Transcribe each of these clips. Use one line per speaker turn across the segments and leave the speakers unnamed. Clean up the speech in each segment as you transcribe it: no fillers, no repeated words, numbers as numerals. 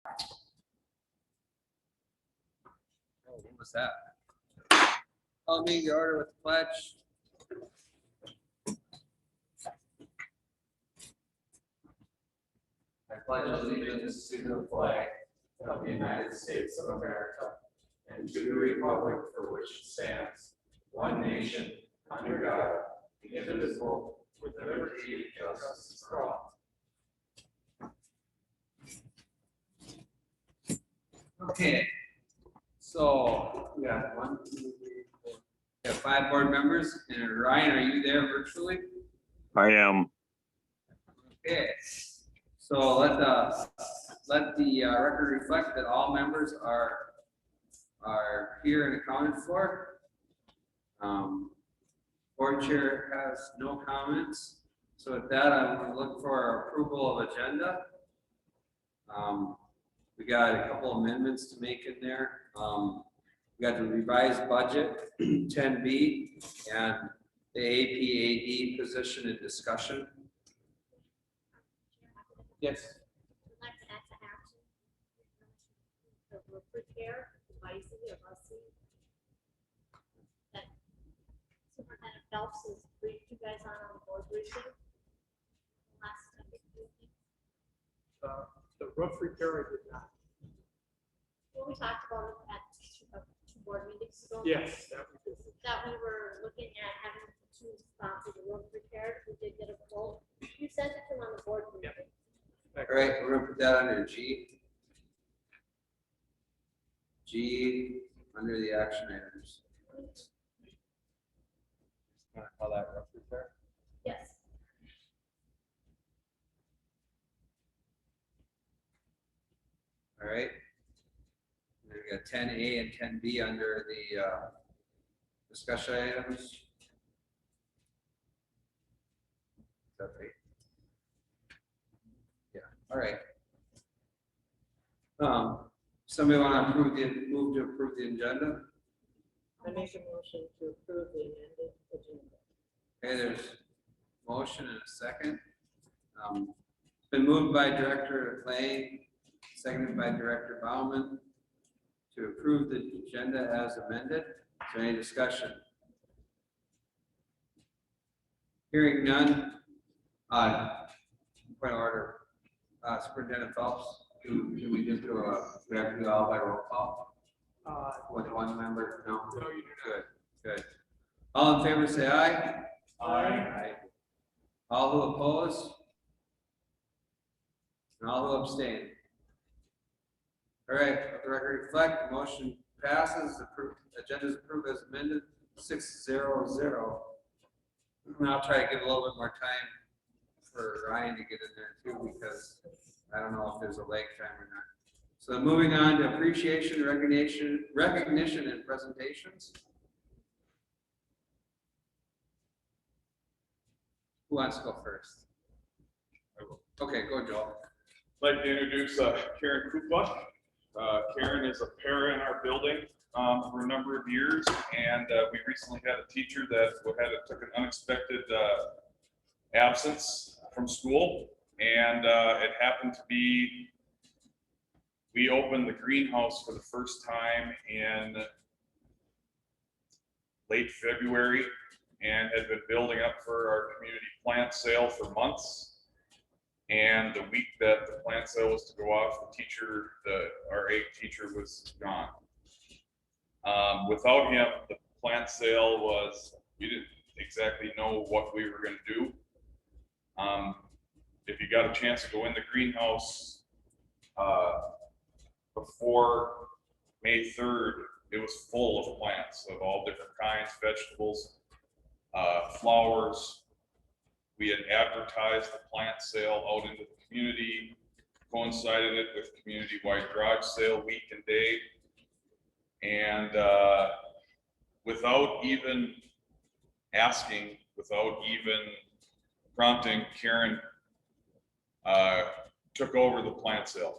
Oh, what was that? Call me the order with the pledge.
I pledge allegiance to the flag of the United States of America and to the republic for which it stands, one nation, under God, indivisible, with liberty and justice for all.
Okay, so we got 1, 2, 3, 4. We have 5 board members, and Ryan, are you there virtually?
I am.
Okay, so let the record reflect that all members are here and accounted for. Board chair has no comments, so with that, I'm going to look for approval of agenda. We got a couple amendments to make in there. We got the revised budget 10B and the APAD position and discussion. Yes.
I'd like to add to action. The repair, devices, or busing. That Superintendent Phelps has briefed you guys on the board briefing. Last time.
The roof repair I did not.
Well, we talked about it at two board meetings ago.
Yes, that we did.
That we were looking at having two spots of the roof repaired. We did get a quote. You sent it to him on the board meeting.
All right, we're gonna put that under G. G, under the action items. Wanna call that roof repair?
Yes.
All right. And then we got 10A and 10B under the discussion items. Is that right? Yeah, all right. Somebody want to move to approve the agenda?
I make a motion to approve the amended agenda.
Okay, there's motion and a second. It's been moved by Director Clay, seconded by Director Bauman to approve the agenda as amended. Is there any discussion? Hearing none. Point of order. Superintendent Phelps, do we just do we have to do all by roll call? With one member? No?
No, you do not.
Good. All in favor, say aye.
Aye.
All who oppose? And all who abstain? All right, let the record reflect, the motion passes, agenda is approved as amended, 6-0-0. And I'll try to give a little bit more time for Ryan to get in there too, because I don't know if there's a lag time or not. So moving on to appreciation, recognition and presentations. Who wants to go first? Okay, go Joel.
I'd like to introduce Karen Krupa. Karen is a para in our building for a number of years, and we recently had a teacher that took an unexpected absence from school, and it happened to be we opened the greenhouse for the first time in late February and had been building up for our community plant sale for months. And the week that the plant sale was to go off, our egg teacher was gone. Without him, the plant sale we didn't exactly know what we were going to do. If you got a chance to go in the greenhouse before May 3rd, it was full of plants of all different kinds, vegetables, flowers. We had advertised the plant sale out into the community, coincided it with community-wide garage sale week and day. And without even asking, without even prompting, Karen took over the plant sale.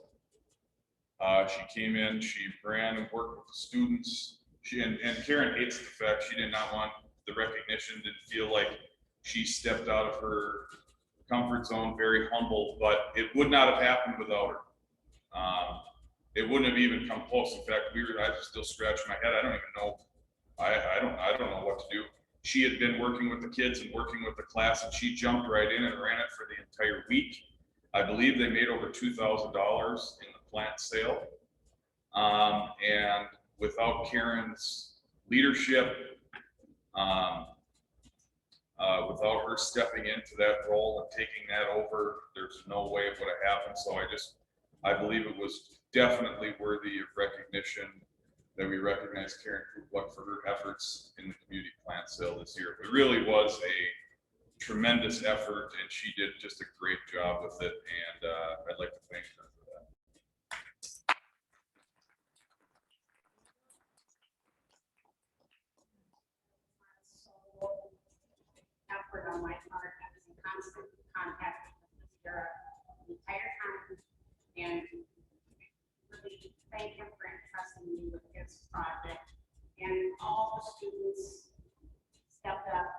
She came in, she ran and worked with the students. And Karen hates the fact she did not want the recognition, didn't feel like she stepped out of her comfort zone, very humble, but it would not have happened without her. it wouldn't have even come close. In fact, I was still scratching my head. I don't even know. I don't know what to do. She had been working with the kids and working with the class, and she jumped right in and ran it for the entire week. I believe they made over $2,000 in the plant sale. And without Karen's leadership, without her stepping into that role and taking that over, there's no way it would have happened. So I believe it was definitely worthy of recognition that we recognize Karen Kukluck for her efforts in the community plant sale this year. It really was a tremendous effort, and she did just a great job with it, and I'd like to thank her for that.
Effort on my part. I was in constant contact with Sarah the entire time, and really thank him for entrusting me with his project. And all the students stepped up,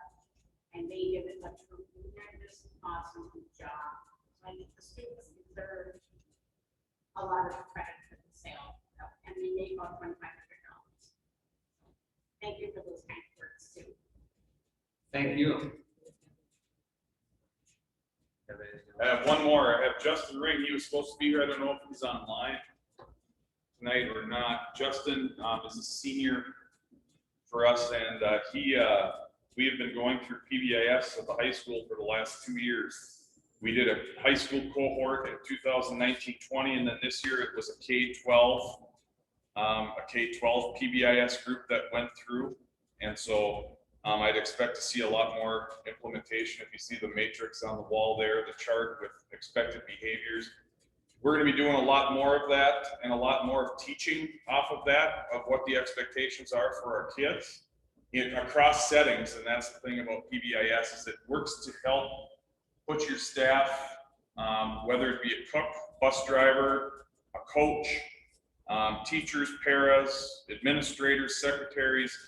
and they did a tremendous, awesome job. So I think the students deserve a lot of credit for the sale, and they made about $2,500. Thank you for those kind words too.
Thank you.
I have one more. I have Justin Ring. He was supposed to be here. I don't know if he's online tonight or not. Justin is a senior for us, and we have been going through PBIS at the high school for the last 2 years. We did a high school cohort in 2019-20, and then this year it was a K-12 PBIS group that went through, and so I'd expect to see a lot more implementation. If you see the matrix on the wall there, the chart with expected behaviors, we're going to be doing a lot more of that and a lot more of teaching off of that, of what the expectations are for our kids across settings. And that's the thing about PBIS, is it works to help put your staff, whether it be a cook, bus driver, a coach, teachers, paras, administrators, secretaries.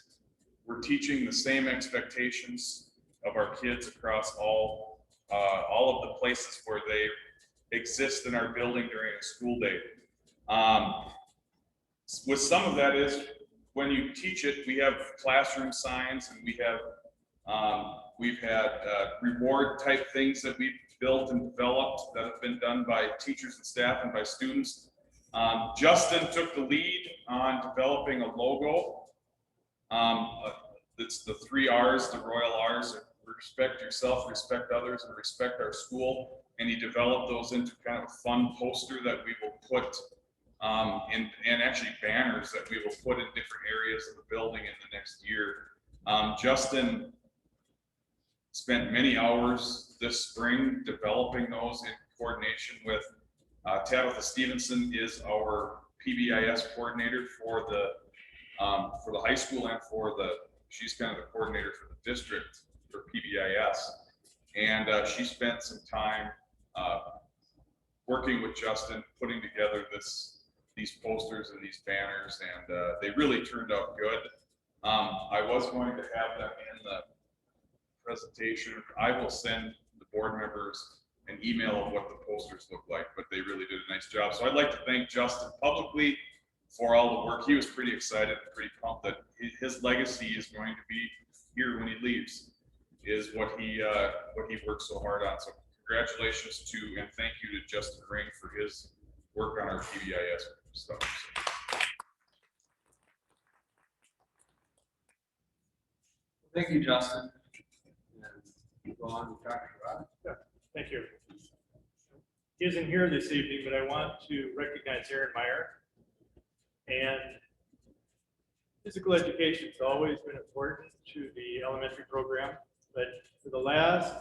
We're teaching the same expectations of our kids across all of the places where they exist in our building during a school day. With some of that is when you teach it, we have classroom signs, and we've had reward type things that we've built and developed that have been done by teachers and staff and by students. Justin took the lead on developing a logo. It's the 3 R's, the Royal R's: respect yourself, respect others, and respect our school. And he developed those into kind of a fun poster that we will put and actually banners that we will put in different areas of the building in the next year. Justin spent many hours this spring developing those in coordination with Tabitha Stevenson is our PBIS coordinator for the high school, and she's kind of the coordinator for the district for PBIS. And she spent some time working with Justin, putting together these posters and these banners, and they really turned out good. I was going to have them in the presentation. I will send the board members an email of what the posters look like, but they really did a nice job. So I'd like to thank Justin publicly for all the work. He was pretty excited and pretty pumped that his legacy is going to be here when he leaves, is what he worked so hard on. So congratulations to, and thank you to Justin Ring for his work on our PBIS stuff.
Thank you, Justin. And go on to Dr. Rod.
Thank you. He isn't here this evening, but I want to recognize Aaron Meyer. And physical education has always been important to the elementary program, but for the last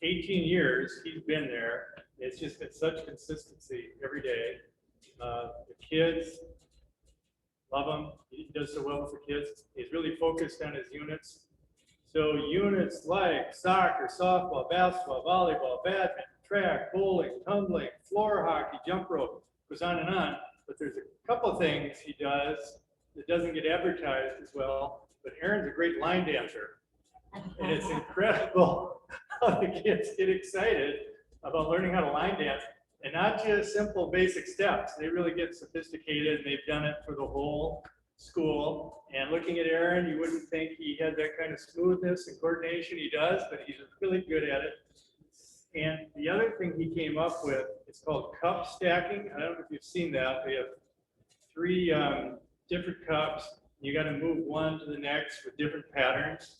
18 years, he's been there. It's just been such consistency every day. The kids love him. He does so well with the kids. He's really focused on his units. So units like soccer, softball, basketball, volleyball, badminton, track, bowling, tumbling, floor hockey, jump rope, goes on and on. But there's a couple things he does that doesn't get advertised as well. But Aaron's a great line dancer. And it's incredible how the kids get excited about learning how to line dance. And not just simple basic steps. They really get sophisticated. They've done it for the whole school. And looking at Aaron, you wouldn't think he had that kind of smoothness and coordination. He does, but he's really good at it. And the other thing he came up with is called cup stacking. I don't know if you've seen that. They have 3 different cups. You got to move one to the next with different patterns.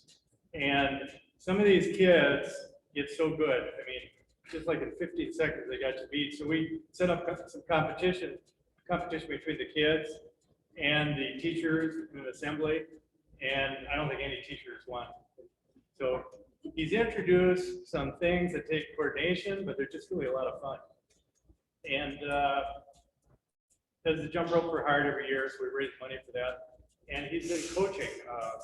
And some of these kids get so good. I mean, just like in 15 seconds, they got you beat. So we set up some competition between the kids and the teachers in an assembly. And I don't think any teachers won. So he's introduced some things that take coordination, but they're just really a lot of fun. And does the jump rope for hard every year, so we raise money for that. And he's been coaching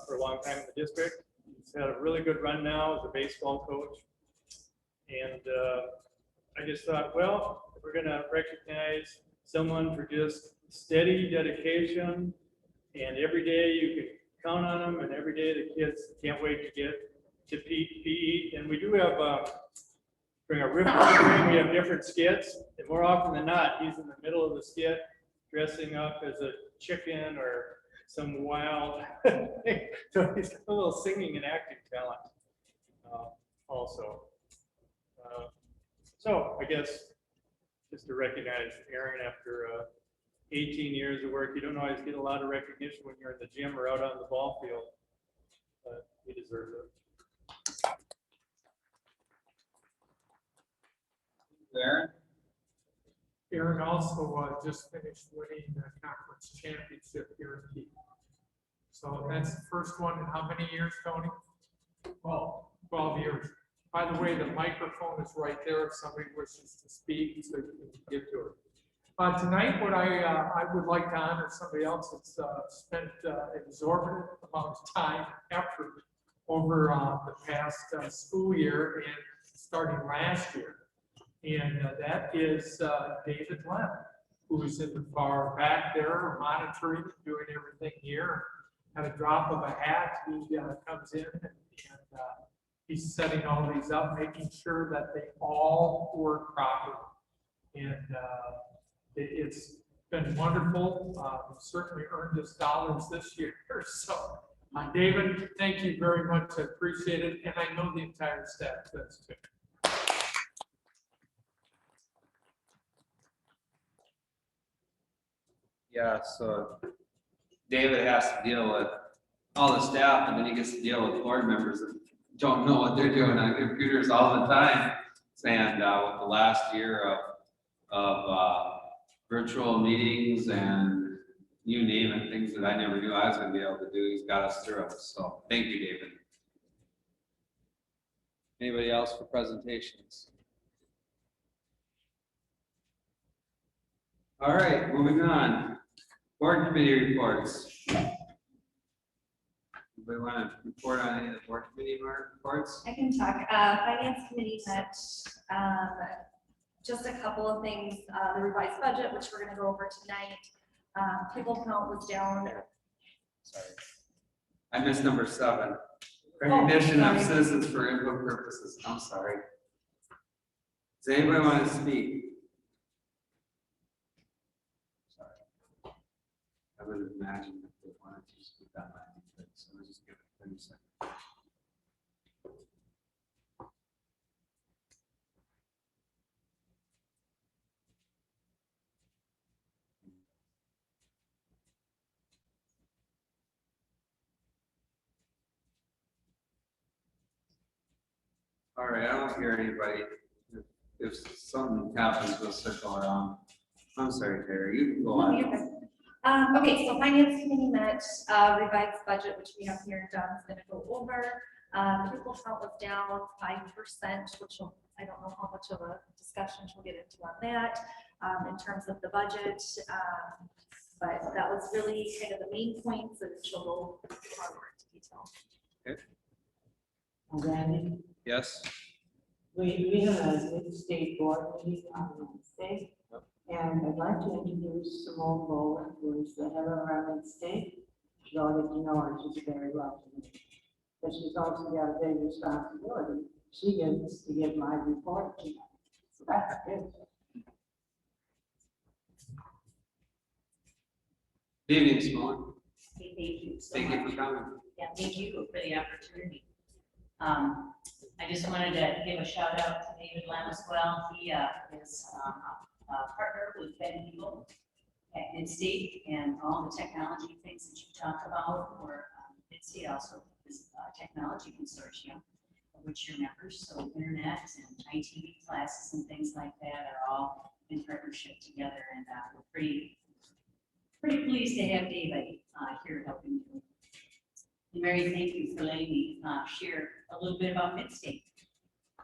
for a long time in the district. He's had a really good run now as a baseball coach. And I just thought, well, if we're gonna recognize someone for just steady dedication, and every day you can count on them, and every day the kids can't wait to get to PE. And we do have, during our riff program, we have different skits, and more often than not, he's in the middle of the skit, dressing up as a chicken or some wild thing. So he's got a little singing and acting talent also. So I guess just to recognize Aaron after 18 years of work, you don't always get a lot of recognition when you're in the gym or out on the ball field, but he deserves it.
Aaron?
Aaron also just finished winning the conference championship here in Keene. So that's the first one in how many years, Tony? 12 years. By the way, the microphone is right there if somebody wishes to speak, so you can get to it. Tonight, what I would like to honor somebody else that's spent exorbitant amount of time, effort over the past school year and starting last year. And that is David Lem, who's in the far back there monitoring, doing everything here. At a drop of a hat, he comes in and he's setting all these up, making sure that they all work properly. And it's been wonderful. Certainly earned his dollars this year. So, David, thank you very much. I appreciate it. And I know the entire staff does too.
Yeah, so David has to deal with all the staff, and then he gets to deal with board members that don't know what they're doing on computers all the time. And with the last year of virtual meetings and you name it, things that I never knew I was gonna be able to do, he's got us through it. So thank you, David. Anybody else for presentations? All right, moving on. Board committee reports. Anybody want to report on any of the board committee reports?
I can talk. Finance committee met, just a couple of things, the revised budget, which we're gonna go over tonight. Pupil count was down.
Sorry. I missed number 7. Recognition of
sorry.
citizens for input purposes. I'm sorry. Does anybody want to speak? Sorry. I would imagine if they wanted to speak that might be good, so let's just give it 30 seconds. All right, I don't hear anybody. If something happens, we'll circle around. I'm sorry, Terry, you can go
No,
on.
you're good. Okay, so finance committee met, revised budget, which we have here, Don's gonna go over. Pupil count was down 5%, which I don't know how much of a discussion we'll get into on that, in terms of the budget. But that was really kind of the main points, and she'll go more into detail.
Randy,
Yes?
we have a new state board meeting on Wednesday. And I'd like to introduce Simone Bowen, who is the head of our state. She's already know her, she's very well to me. But she's also got a big responsibility. She gets to give my report tonight. So that's good.
Evening, Simone.
Hey, thank you so
Thank you
much.
for coming.
Yeah, thank you for the opportunity. I just wanted to give a shout out to David Lamb as well. He is a partner with Ben Eagle at Midstate, and all the technology things that you talk about, or Midstate also is a technology consortium, of which you're members, so internet and IT classes and things like that are all in partnership together, and we're pretty pleased to have David here helping you. And Mary, thank you for letting me share a little bit about Midstate.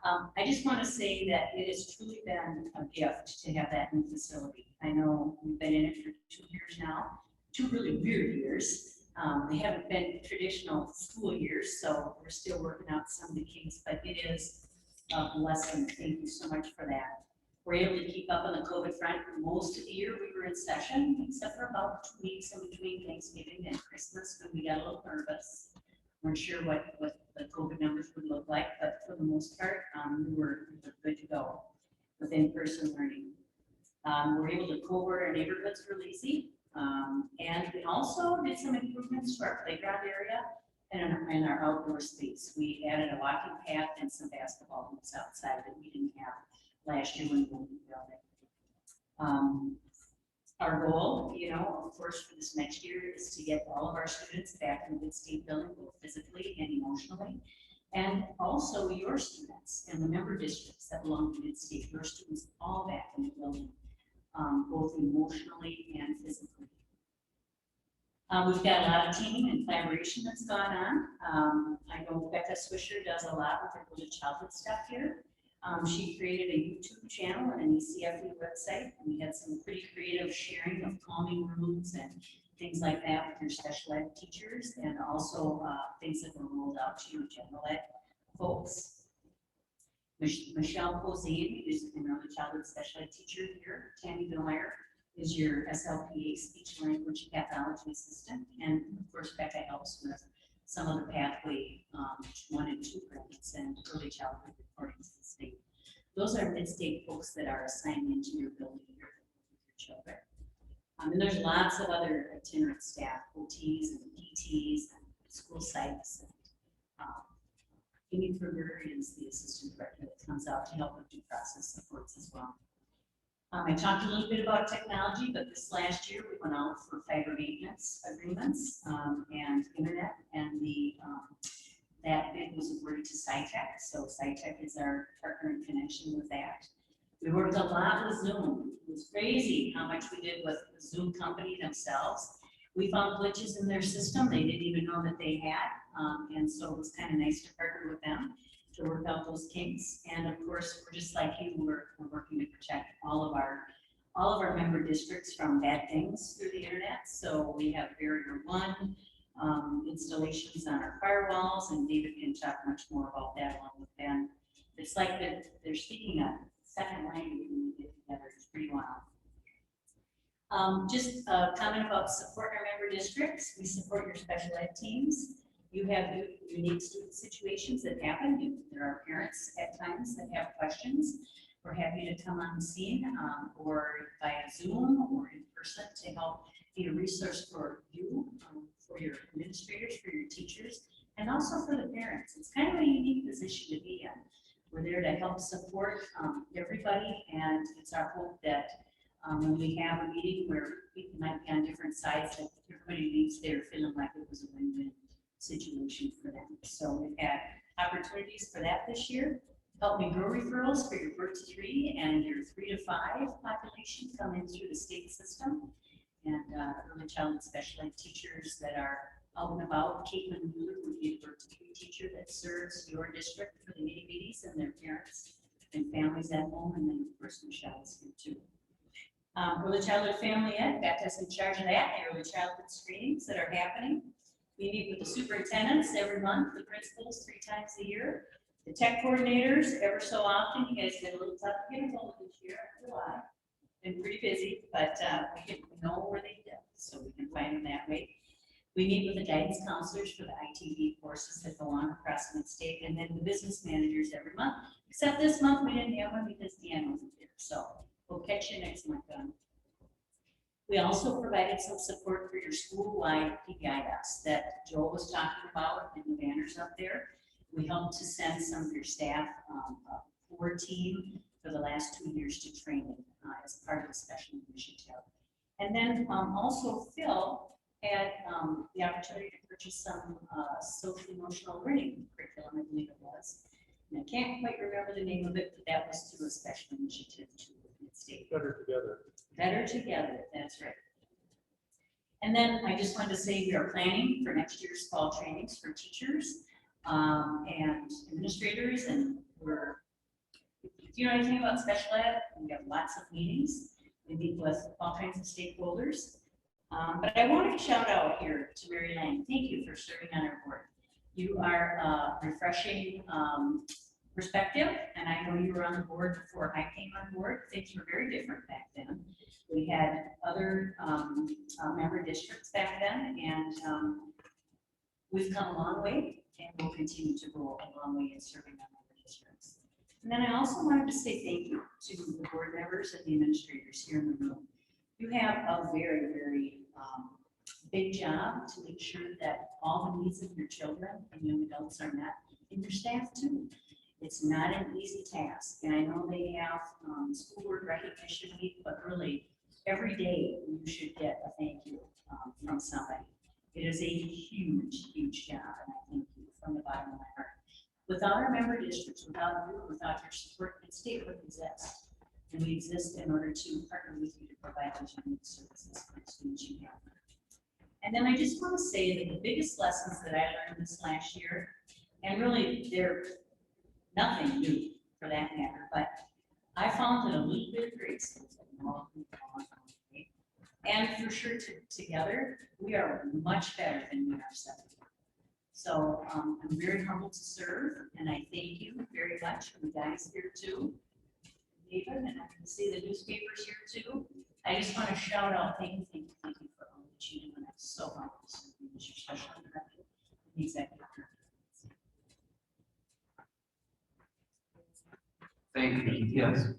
I just want to say that it has truly been a gift to have that new facility. I know we've been in it for 2 years now, 2 really weird years. They haven't been traditional school years, so we're still working out some of the kinks, but it is a blessing. Thank you so much for that. We're able to keep up on the COVID front. Most of the year we were in session, except for about 2 weeks in between Thanksgiving and Christmas, when we got a little nervous. Weren't sure what the COVID numbers would look like, but for the most part, we were good to go with in-person learning. We're able to cohort our neighborhoods really easy. And we also did some improvements to our playground area and in our outdoor space. We added a walking path and some basketball hoops outside that we didn't have last year when we moved the building. Our goal, of course, for this next year is to get all of our students back in the Midstate building, both physically and emotionally. And also your students and the member districts that belong to Midstate, your students all back in the building, both emotionally and physically. We've got a lot of teaming and collaboration that's gone on. I know Becca Swisher does a lot with her early childhood stuff here. She created a YouTube channel and an ECFE website, and we had some pretty creative sharing of calming rooms and things like that with your special ed teachers, and also things that were rolled out to your general ed folks. Michelle Posey is an early childhood special ed teacher here. Tammy Billmeyer is your SLPA speech language pathology assistant, and of course Becca helps with some of the pathway 1 and 2 grades and early childhood reporting to the state. Those are Midstate folks that are assigned into your building here with your children. And there's lots of other itinerant staff, OTs and PTs and school psychs. And Amy Kruger is the assistant director that comes out to help with due process supports as well. I talked a little bit about technology, but this last year we went out for fiber maintenance agreements and internet, and that bid was awarded to SciTech. So SciTech is our partner in connection with that. We worked a lot with Zoom. It was crazy how much we did with the Zoom company themselves. We found glitches in their system they didn't even know that they had, and so it was kind of nice to partner with them to work out those kinks. And of course, we're just like you, we're working to protect all of our member districts from bad things through the internet. So we have Barrier 1 installations on our firewalls, and David can talk much more about that along with Ben. It's like they're speaking a second language when we get together. It's pretty wild. Just a comment about support our member districts. We support your special ed teams. You have unique student situations that happen. There are parents at times that have questions. We're happy to come on the scene or via Zoom or in person to help be a resource for you, for your administrators, for your teachers, and also for the parents. It's kind of a unique position to be in. We're there to help support everybody, and it's our hope that when we have a meeting where people might be on different sides, that everybody leaves there feeling like it was a win-win situation for them. So we've had opportunities for that this year. Help Me Grow referrals for your birth to 3 and your 3 to 5 population come in through the state system. And early childhood special ed teachers that are out and about. Caitlin Mueller would be a birth to 3 teacher that serves your district for the nitty-bitties and their parents and families at home. And then of course Michelle is here too. Early childhood family ed, Becca's in charge of that, the early childhood screenings that are happening. We meet with the superintendents every month, the principals 3 times a year, the tech coordinators ever so often. You guys get a little tough to get a hold of this year, I don't know why. Been pretty busy, but we know where they live, so we can find them that way. We meet with the guidance counselors for the ITV courses that go on across Midstate, and then the business managers every month. Except this month we didn't have one because Deanne wasn't here, so we'll catch you next month. We also provided some support for your school-wide PBIS that Joel was talking about in the banners up there. We helped to send some of your staff, a core team for the last 2 years to training as part of the special initiative. And then also Phil had the opportunity to purchase some social emotional learning curriculum, I believe it was. And I can't quite remember the name of it, but that was through a special initiative too with the state.
Better together.
Better together, that's right. And then I just wanted to say we are planning for next year's fall trainings for teachers and administrators, and if you know anything about special ed, we have lots of meetings. We meet with all kinds of stakeholders. But I wanted to shout out here to Mary Lang. Thank you for serving on our board. You are refreshing perspective, and I know you were on the board before I came on board. Things were very different back then. We had other member districts back then, and we've come a long way, and we'll continue to go a long way in serving our member districts. And then I also wanted to say thank you to the board members and the administrators here in the room. You have a very, very big job to make sure that all the needs of your children and young adults are met, and your staff too. It's not an easy task, and I know they have school board recognition week, but really every day you should get a thank you from somebody. It is a huge, huge job, and I thank you from the bottom of my heart. Without our member districts, without you, without your support, the state wouldn't exist. And we exist in order to partner with you to provide those unique services for the students you have. And then I just want to say that the biggest lessons that I learned this last year, and really they're nothing new for that matter, but I found that a little bit of grace goes a long way. And for sure together, we are much better than we are separate. So I'm very humbled to serve, and I thank you very much for the guys here too. David, and I can see the newspapers here too. I just want to shout out, thank you for all that you do, and I'm so humbled to serve you as your special director and the executive director.
Thank you, yes.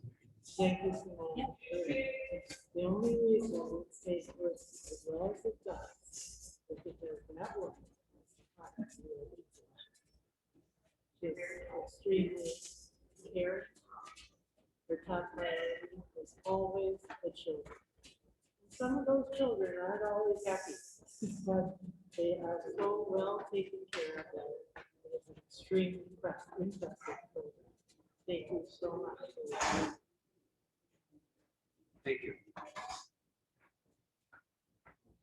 Thank you so much. It's the only reason it stays works as well as it does, is because that woman is extremely caring. Her top priority is always the children. Some of those children aren't always happy, but they are so well taken care of that it is an extremely impressive program. Thank you so much for that.
Thank you.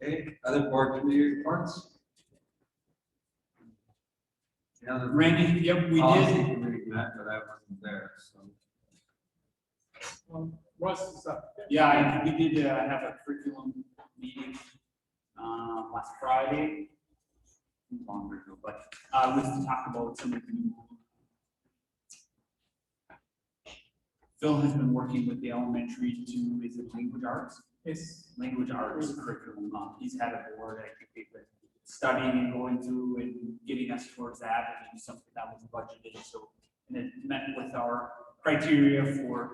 Okay, other board committee reports? Yeah, the
Randy, yep, we
policy
did.
committee met, but I wasn't there, so.
Russ is up.
Yeah, we did have a curriculum meeting last Friday. Longer ago, but was to talk about some of the new. Phil has been working with the elementary to, is it language arts?
It's
Language arts curriculum. He's had a board, I think they've been studying and going through and getting us towards that, and something that was budgeted, so. And it met with our criteria for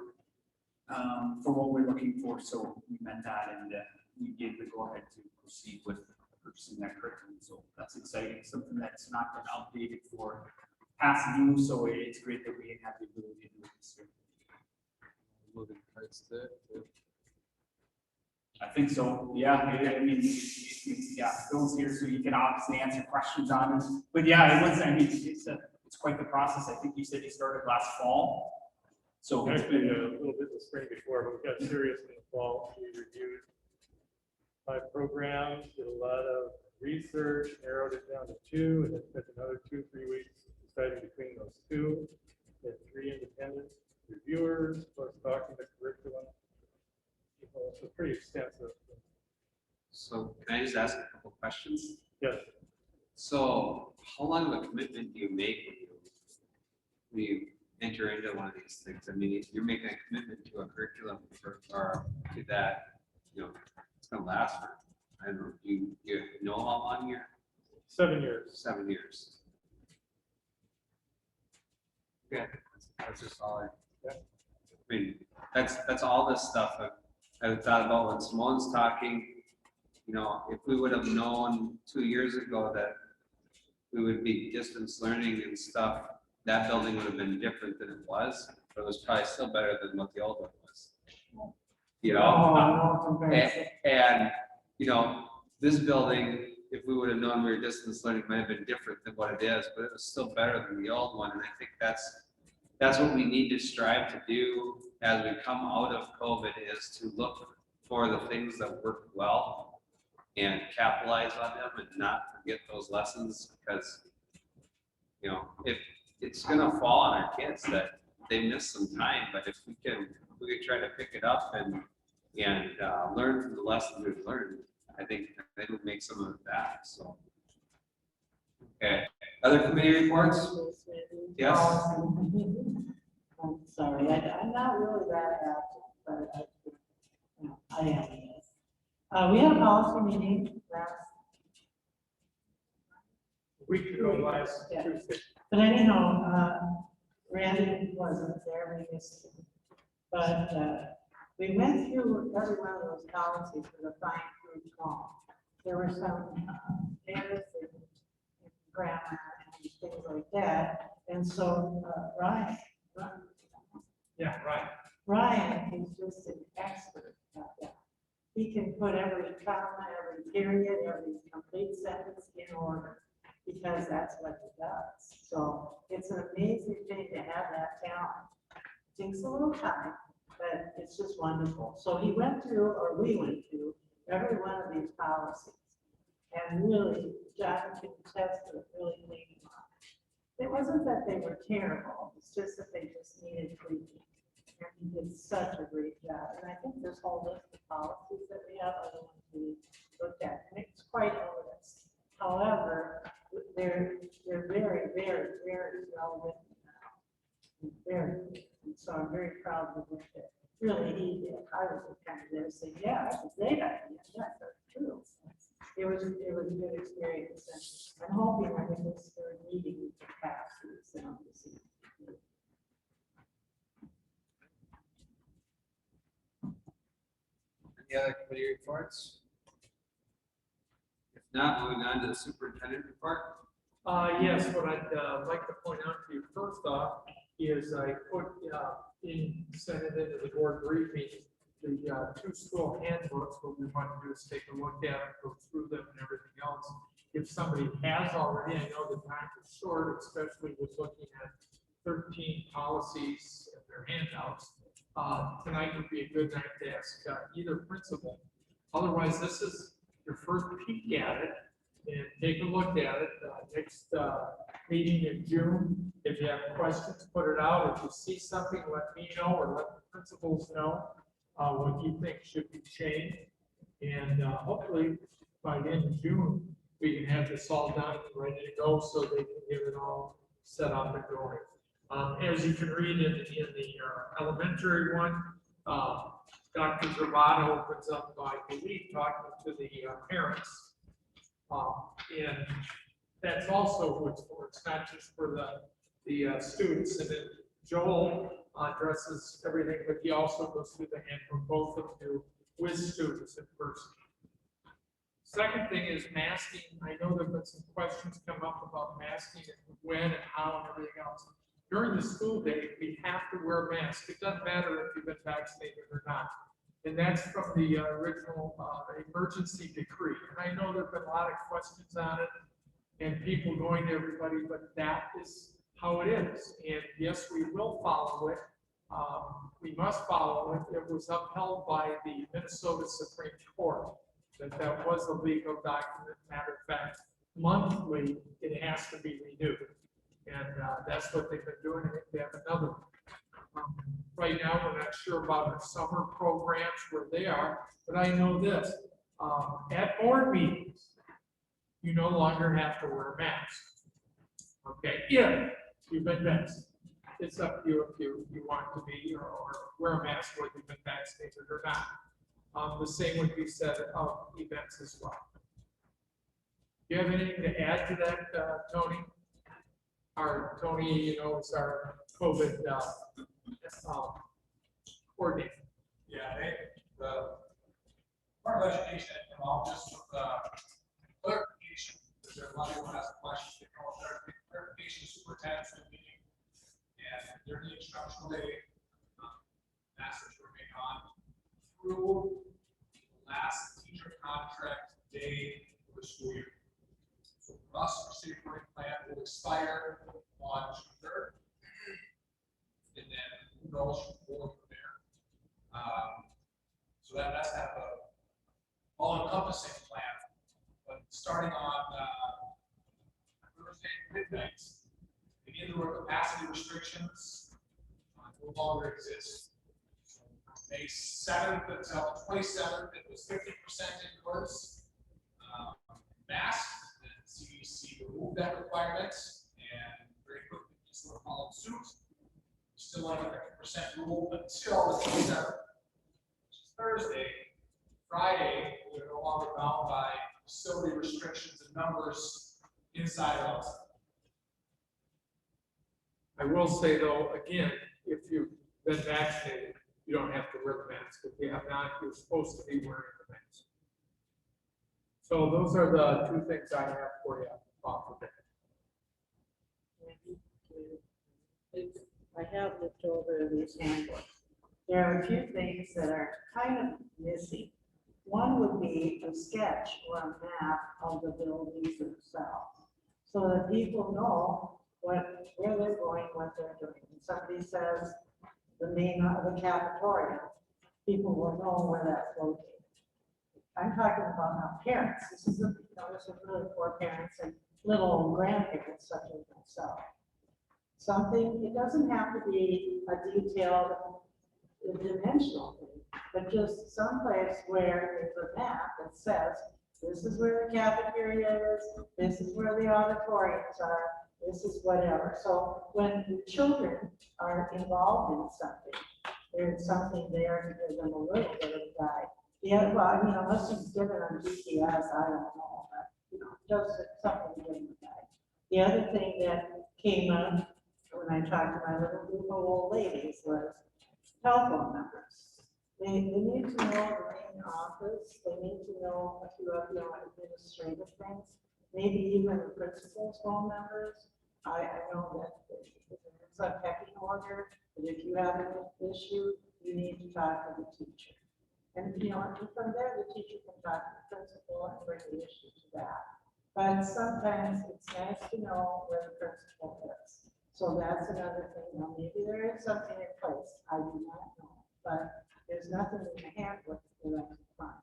what we're looking for, so we met that, and we gave the go ahead to proceed with purchasing that curriculum, so that's exciting, something that's not been outdated for past due, so it's great that we have the ability to do this year.
Moving parts to it.
I think so, yeah, I mean, yeah, Phil's here, so you can obviously answer questions on it, but yeah, it was, I mean, it's quite the process. I think you said you started last fall. So
Actually, a little bit the spring before, but we got serious in the fall. We reviewed 5 programs, did a lot of research, narrowed it down to 2, and then spent another 2-3 weeks deciding between those 2. We had 3 independent reviewers, plus talking the curriculum. So pretty extensive.
So can I just ask a couple questions?
Yes.
So how long of a commitment do you make when you enter into one of these things? I mean, if you're making a commitment to a curriculum or to that, you know, it's gonna last for, I don't know, you know how long you're?
7 years.
7 years. Okay, that's just all I.
Yeah.
I mean, that's all this stuff I thought about when Simone's talking, you know, if we would have known 2 years ago that we would be distance learning and stuff, that building would have been different than it was, but it was probably still better than what the old one was. You know?
Oh, no comparison.
And, you know, this building, if we would have known we were distance learning, might have been different than what it is, but it was still better than the old one, and I think that's what we need to strive to do as we come out of COVID, is to look for the things that work well and capitalize on them and not forget those lessons, because, you know, if it's gonna fall on our kids that they miss some time, but if we can try to pick it up and learn from the lessons we've learned, I think they would make some of it back, so. Okay, other committee reports? Yes?
I'm sorry, I'm not really that active, but I am, yes. We had a policy meeting last,
Week ago, last
Yeah.
Tuesday.
but anyhow, Randy wasn't there, we missed him. But, we went through every one of those policies with a fine tooth comb. There were some errors in grammar and things like that, and so,
Yeah, right.
Ryan is just an expert at that. He can put every comma, every period, every complete sentence in order, because that's what he does. So it's an amazing thing to have that talent. Takes a little time, but it's just wonderful. So he went through, or we went through, every one of these policies. And really, John can attest to it, really cleaning up. It wasn't that they were terrible, it's just that they just needed tweaking. And he did such a great job. And I think this whole list of policies that we have, are the ones we looked at, and it's quite onerous. However, they're very, very, very well written now. Very, good. And so I'm very proud of what that really he did. I was kind of there saying, yeah, that's a great idea, yeah, that's true. It was a good experience, and I'm hoping that in this third meeting we can pass this down this evening.
Any other committee reports? If not, moving on to the superintendent report.
Yes, what I'd like to point out to you first off is I put sent it into the board briefing, the two school handbooks. What we want to do is take a look at them, go through them and everything else. If somebody has already, I know the time is short, especially with looking at 13 policies and their handouts. Tonight would be a good night to ask either principal. Otherwise, this is your first peek at it, and take a look at it. Next meeting in June, if you have questions, put it out. If you see something, let me know, or let the principals know what you think should be changed. And hopefully by the end of June, we can have this all done and ready to go, so they can get it all set up and going. As you can read in the elementary one, Dr. Travato opens up, I believe, talking to the parents. And that's also what's for. It's not just for the students. And then Joel addresses everything, but he also goes through the handbook, both of you, with students in person. Second thing is masking. I know there have been some questions come up about masking and when and how and everything else. During the school day, we have to wear masks. It doesn't matter if you've been vaccinated or not. And that's from the original emergency decree. And I know there have been a lot of questions on it and people going to everybody, but that is how it is. And yes, we will follow it. We must follow it. It was upheld by the Minnesota Supreme Court that was a legal document. Matter of fact, monthly, it has to be renewed. And that's what they've been doing. I think they have another one. Right now, we're not sure about our summer programs where they are, but I know this, at board meetings, you no longer have to wear a mask. Okay, if you've been vaccinated. It's up to you if you want to be or wear a mask whether you've been vaccinated or not. The same would be said of events as well. Do you have anything to add to that, Tony? Tony, you know, is our COVID coordinator.
Yeah,
the part of education that came out just with clarification, because there are a lot of people asking questions, they know clarification, superintendent's meeting, and during the instructional day, masters were made on through the last teacher contract day of the school year. So for us, our city learning plan will expire on June 3rd. And then who knows forward from there. So that's kind of a all-encompassing plan. But starting on Thursday midnight, the indoor capacity restrictions no longer exist. So May 7th until 27th, it was 50% indoors. Mask, and CDC removed that requirement, and very quickly just sort of followed suit. Still on the 50% rule until the 27th, which is Thursday. Friday, we're no longer bound by facility restrictions and numbers inside or outside. I will say though, again, if you've been vaccinated, you don't have to wear the mask. If you have not, you're supposed to be wearing the mask. So those are the two things I have for you off of that.
I have looked over these handbooks. There are a few things that are kind of missing. One would be a sketch or a map of the buildings themselves, so that people know where they're going, what they're doing. When somebody says the name of the cafeteria, people will know where that's located. I'm talking about now parents. This is really for parents and little grandparents such as myself. Something, it doesn't have to be a detailed dimensional thing, but just someplace where there's a map that says, this is where the cafeteria is, this is where the auditoriums are, this is whatever. So when the children are involved in something, there's something there to give them a little bit of a guide. Yeah, well, unless you get it on GPS, I don't know, but, just something to give them a guide. The other thing that came up when I talked to my little group of old ladies was telephone numbers. They need to know the main office, they need to know a few of administrative things, maybe even the principal's phone numbers. I know that it's a pecking order, but if you have an issue, you need to talk to the teacher. And from there, the teacher can talk to the principal and bring the issue to that. But sometimes it's nice to know where the principal is. So that's another thing. Now, maybe there is something in place. I do not know, but there's nothing in the handbook that I can find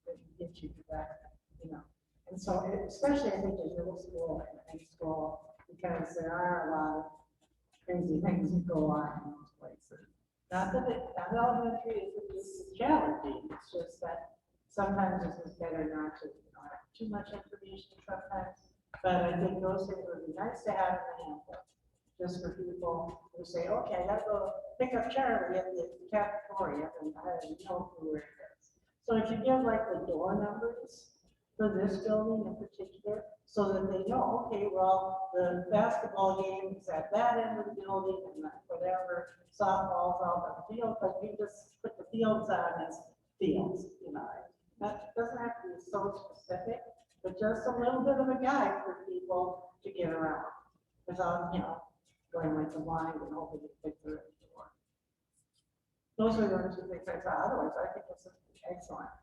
that can get you to that, And so, especially I think in middle school and high school, because there are a lot of crazy things that go on in those places. Not that elementary is challenging. It's just that sometimes it's just better not to have too much information sometimes. But I think those things would be nice to have in the handbook, just for people who say, okay, I gotta go pick up Charlie at the cafeteria, and I don't know where it is. So if you give like the door numbers for this building in particular, so that they know, okay, well, the basketball game is at that end of the building, and whatever, softball's out on the field, but you just put the fields on as fields, That doesn't have to be so specific, but just a little bit of a guide for people to get around without, going like the blind and hoping to fit through the door. Those are the two things I saw. Otherwise, I think it's excellent.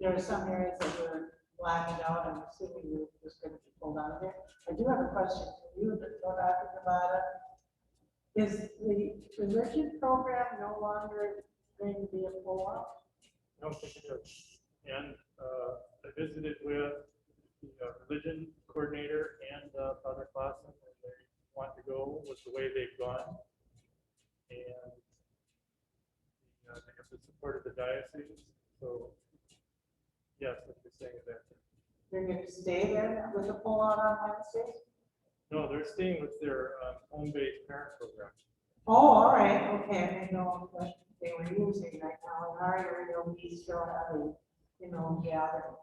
There are some areas that were blacking out. I'm assuming you're just going to be pulled out of there. I do have a question for you, but talking about it. Is the religion program no longer going to be a pull-up?
No, thank you. And I visited with the religion coordinator and Father Clausen, and they want to go with the way they've gone. And they have the support of the diocese. So, yes, what you're saying is that.
They're going to stay there with the pull-out on Wednesdays?
No, they're staying with their home-based parent program.
Oh, all right, okay, I didn't know what they were using right now. In our area, we still have a, gathering.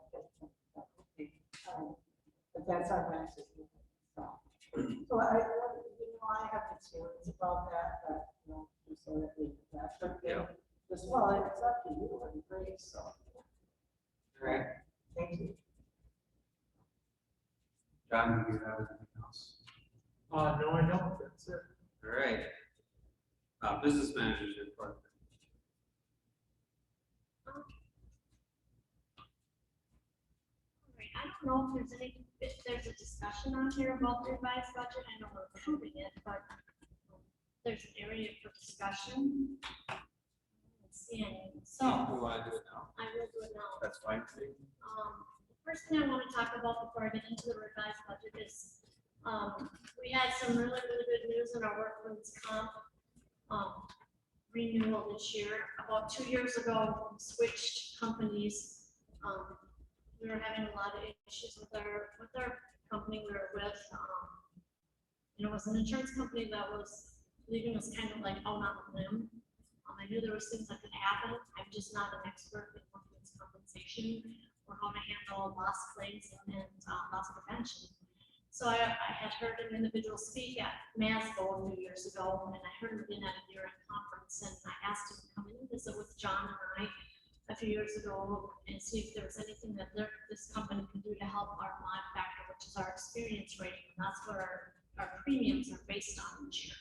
Okay, but that's our message. So I have experience about that, but, just so that we, that's what
Yeah.
As well, it's up to you, and great, so,
All right,
thank you.
John, do you have anything else?
No, I don't, that's it.
All right. Business managers report.
Right, I don't know if there's a discussion on here about the revised budget, I know we're approving it, but there's an area for discussion. Let's see, so
We want to do it now.
I will do it now.
That's fine for you.
The first thing I want to talk about before I get into the revised budget is, we had some really good news in our workman's comp renewal this year. About 2 years ago, we switched companies. We were having a lot of issues with our company we were with. It was an insurance company that was leaving us kind of like out on a limb. I knew there was things that could happen. I'm just not an expert in workman's compensation or how to handle loss claims and loss prevention. So I had heard an individual speak at Masco a few years ago, and I heard him again at a year-end conference, and I asked him to come in and visit with John and I a few years ago and see if there was anything that this company could do to help our mod factor, which is our experience rating, and that's what our premiums are based on each year.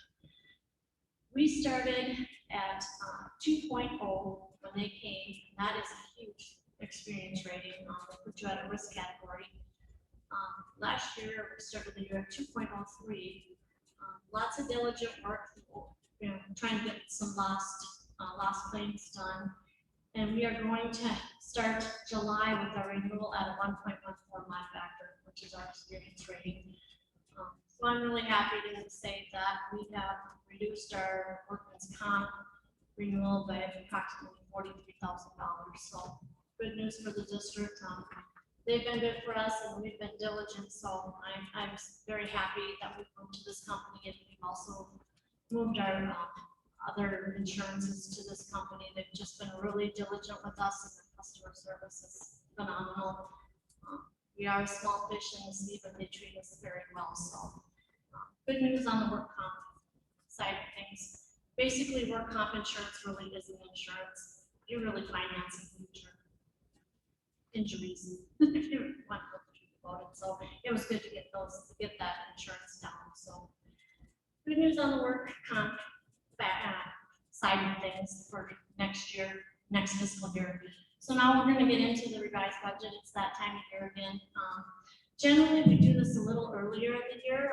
We started at 2.0 when they came, and that is a huge experience rating. They put you at a risk category. Last year, we started the year at 2.03. Lots of diligent work, trying to get some lost claims done. And we are going to start July with our renewal at a 1.14 mod factor, which is our experience rating. So I'm really happy to say that we have reduced our workman's comp renewal by approximately $43,000. So good news for the district. They've been good for us and we've been diligent. So I'm very happy that we've moved to this company, and we've also moved our other insurances to this company. They've just been really diligent with us, and the customer service is phenomenal. We are a small fish in the sea, but they treat us very well. So good news on the work comp side of things. Basically, work comp insurance really isn't insurance. You're really financing future injuries if you want to think about it. So it was good to get that insurance down. So good news on the work comp side of things for next year, next fiscal year. So now we're going to get into the revised budget. It's that time of year again. Generally, we do this a little earlier in the year,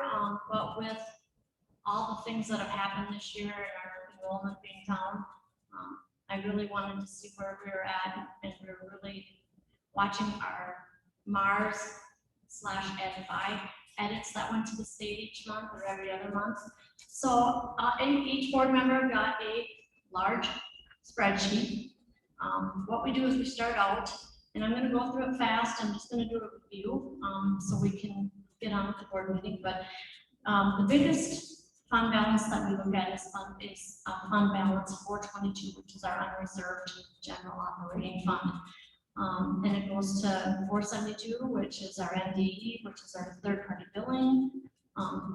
but with all the things that have happened this year and our enrollment being down, I really wanted to see where we were at, and we were really watching our MARS/Ed5 edits that went to the state each month or every other month. So each board member got a large spreadsheet. What we do is we start out, and I'm going to go through it fast. I'm just going to do a review so we can get on with the board meeting. But the biggest fund balance that we look at is fund balance 422, which is our unreserved general operating fund. And it goes to 472, which is our MDE, which is our third-party billing.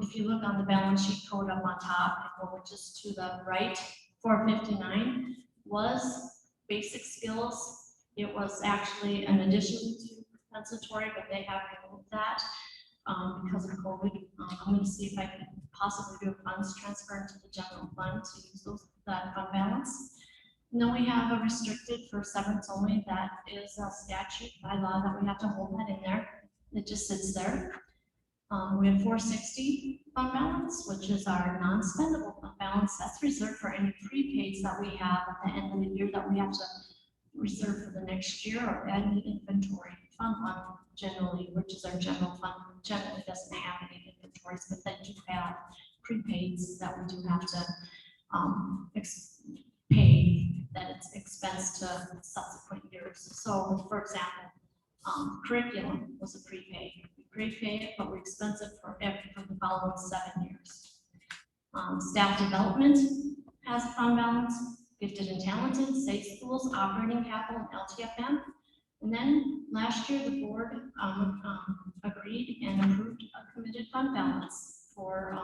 If you look on the balance sheet code up on top, and go just to the right, 459 was basic skills. It was actually an addition to compensatory, but they have removed that because of COVID. I'm going to see if I can possibly do a funds transfer into the general fund to use that fund balance. And then we have a restricted for severance only. That is a statute by law that we have to hold that in there. It just sits there. We have 460 fund balance, which is our non-spendable fund balance. That's reserved for any prepaids that we have at the end of the year that we have to reserve for the next year, or any inventory fund generally, which is our general fund, generally doesn't have any inventories, but then do have prepaids that we do have to pay, that it's expense to subsequent years. So for example, curriculum was a prepaid. We prepay it, but we expense it for the following 7 years. Staff development has a fund balance, gifted and talented, safe schools, operating capital, and LTFM. And then last year, the board agreed and approved a committed fund balance for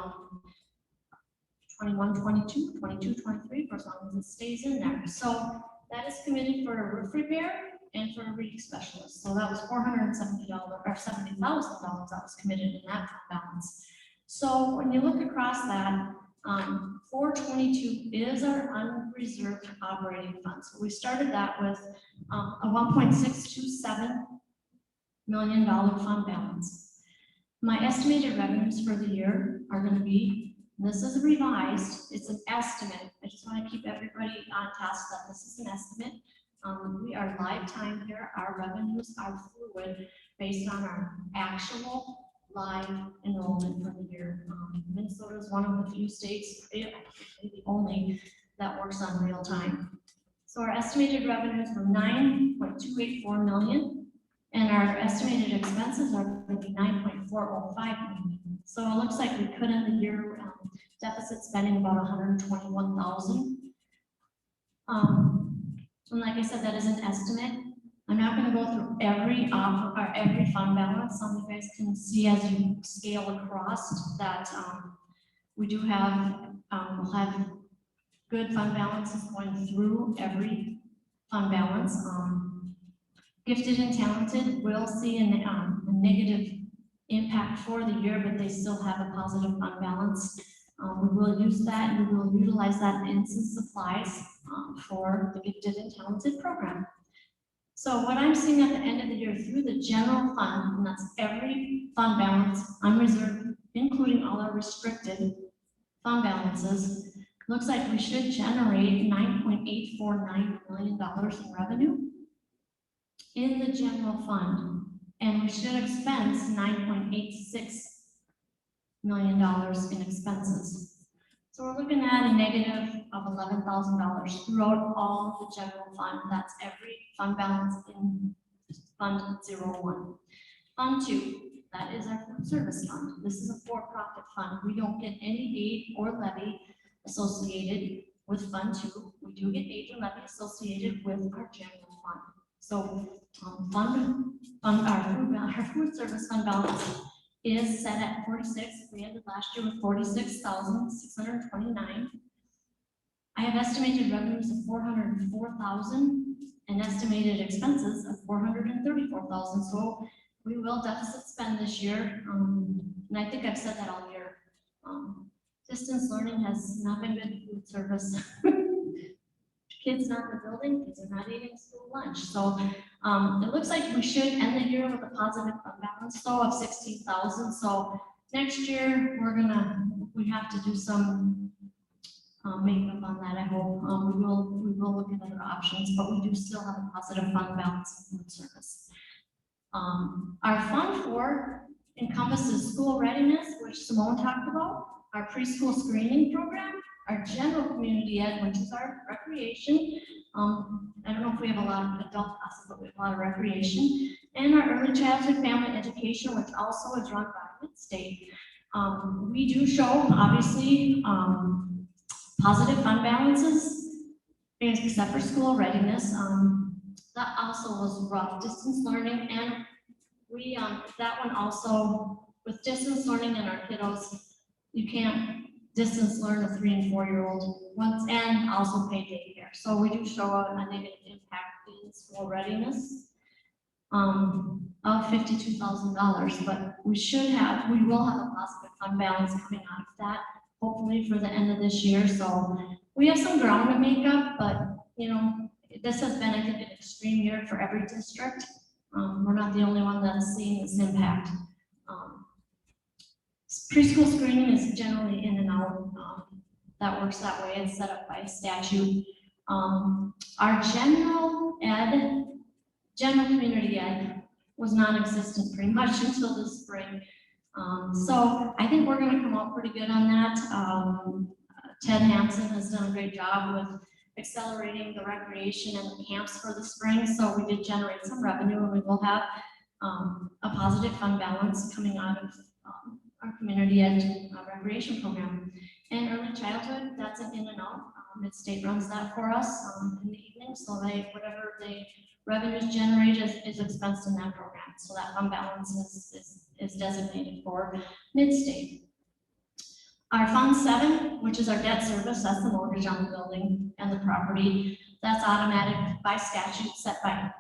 29 21, 22, 22, 23, for as long as it stays in there. So that is committed for a roof repair and for a reading specialist. So that was $470 or $70,000 that was committed in that fund balance. So when you look across that, 422 is our unreserved operating fund. So we started that with a $1.627 million fund balance. My estimated revenues for the year are going to be, this is revised, it's an estimate. I just want to keep everybody on task that this is an estimate. We are lifetime here. Our revenues are fluid based on our actual live enrollment for the year. Minnesota is one of the few states, maybe the only, that works on real time. So our estimated revenues were $9.284 million, and our estimated expenses are going to be $9.405 million. So it looks like we could end the year deficit spending about $121,000. And like I said, that is an estimate. I'm not going to go through every fund balance. Some of you guys can see as you scale across that we do have, we'll have good fund balances going through every fund balance. Gifted and talented will see a negative impact for the year, but they still have a positive fund balance. We will use that, and we will utilize that in some supplies for the gifted and talented program. So what I'm seeing at the end of the year through the general fund, and that's every fund balance, unreserved, including all our restricted fund balances, looks like we should generate $9.849 million in revenue in the general fund, and we should expense $9.86 million in expenses. So we're looking at a negative of $11,000 throughout all the general fund. That's every fund balance in Fund 01. Fund 2, that is our food service fund. This is a for-profit fund. We don't get any aid or levy associated with Fund 2. We do get aid or levy associated with our general fund. So our food service fund balance is set at 46. We ended last year with 46,629. I have estimated revenues of 404,000 and estimated expenses of 434,000. So we will deficit spend this year. And I think I've said that all year. Distance learning has not been good food service. Kids not in the building, kids are not eating school lunch. So it looks like we should end the year with a positive fund balance though of 16,000. So next year we have to do some makeup on that. I hope we will look at other options, but we do still have a positive fund balance in food service. Our Fund 4 encompasses school readiness, which Simone talked about, our preschool screening program, our general community ed, which is our recreation. I don't know if we have a lot of adult classes, but we have a lot of recreation, and our early childhood family education, which also is run by Mid-State. We do show, obviously, positive fund balances, except for school readiness. That also was rough, distance learning, and we, that one also, with distance learning and our kiddos, you can't distance learn a 3 and 4-year-old once and also pay daycare. So we do show a negative impact in school readiness of $52,000, but we will have a positive fund balance coming out of that, hopefully for the end of this year. So we have some ground to make up, but you know, this has been, I think, an extreme year for every district. We're not the only one that's seeing this impact. Preschool screening is generally in and out. That works that way. It's set up by statute. Our general community ed was non-existent pretty much until this spring. So I think we're going to come out pretty good on that. Ted Hansen has done a great job with accelerating the recreation and the camps for the spring. So we did generate some revenue, and we will have a positive fund balance coming out of our community ed recreation program. And early childhood, that's an in and out. Mid-State runs that for us in the evening, so whatever the revenues generated is expensed in that program. So that fund balance is designated for Mid-State.
Our Fund 7, which is our debt service, that's the mortgage on the building and the property, that's automatic by statute set by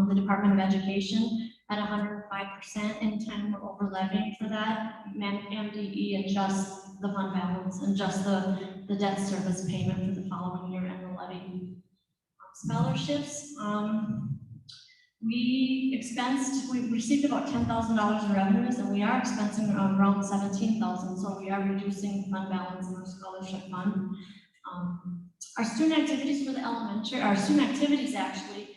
the Department of Education at 105%. Anytime we're over levying for that, MDE adjusts the fund balance and just the debt service payment for the following year and the levy. Scholarships, we received about $10,000 in revenues, and we are expensing around $17,000, so we are reducing fund balance in our scholarship fund. Our student activities for the elementary, our student activities actually,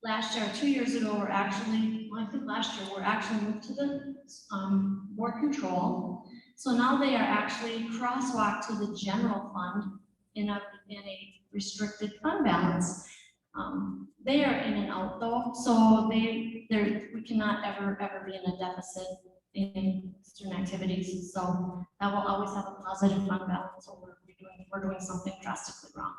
last year, 2 years ago, were actually, well, I think last year, were actually moved to the board control. So now they are actually crosswalked to the general fund in a restricted fund balance. They are in and out though, so we cannot ever be in a deficit in student activities. So that will always have a positive fund balance, or we're doing something drastically wrong.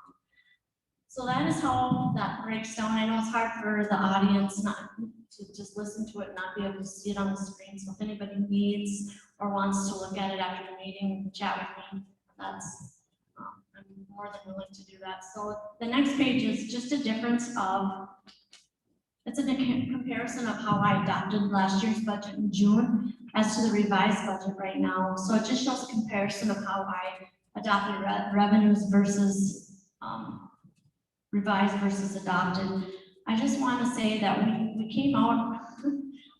So that is how that breaks down. I know it's hard for the audience not to just listen to it, not be able to see it on the screen. So if anybody needs or wants to look at it after the meeting, chat with me, that's I'm more than willing to do that. So the next page is just a difference of, it's a comparison of how I adopted last year's budget in June as to the revised budget right now. So it just shows a comparison of how I adopted revenues versus revised versus adopted. I just want to say that we came out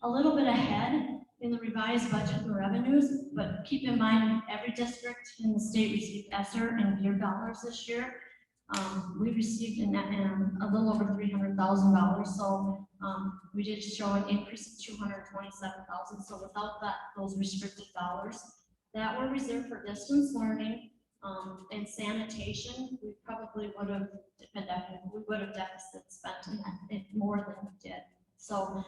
a little bit ahead in the revised budget and revenues, but keep in mind, every district in the state received ESSER and GEAR dollars this year. We received a little over $300,000, so we did show an increase of $227,000. So without those restricted dollars that were reserved for distance learning and sanitation, we probably would have deficit spent in that more than we did. So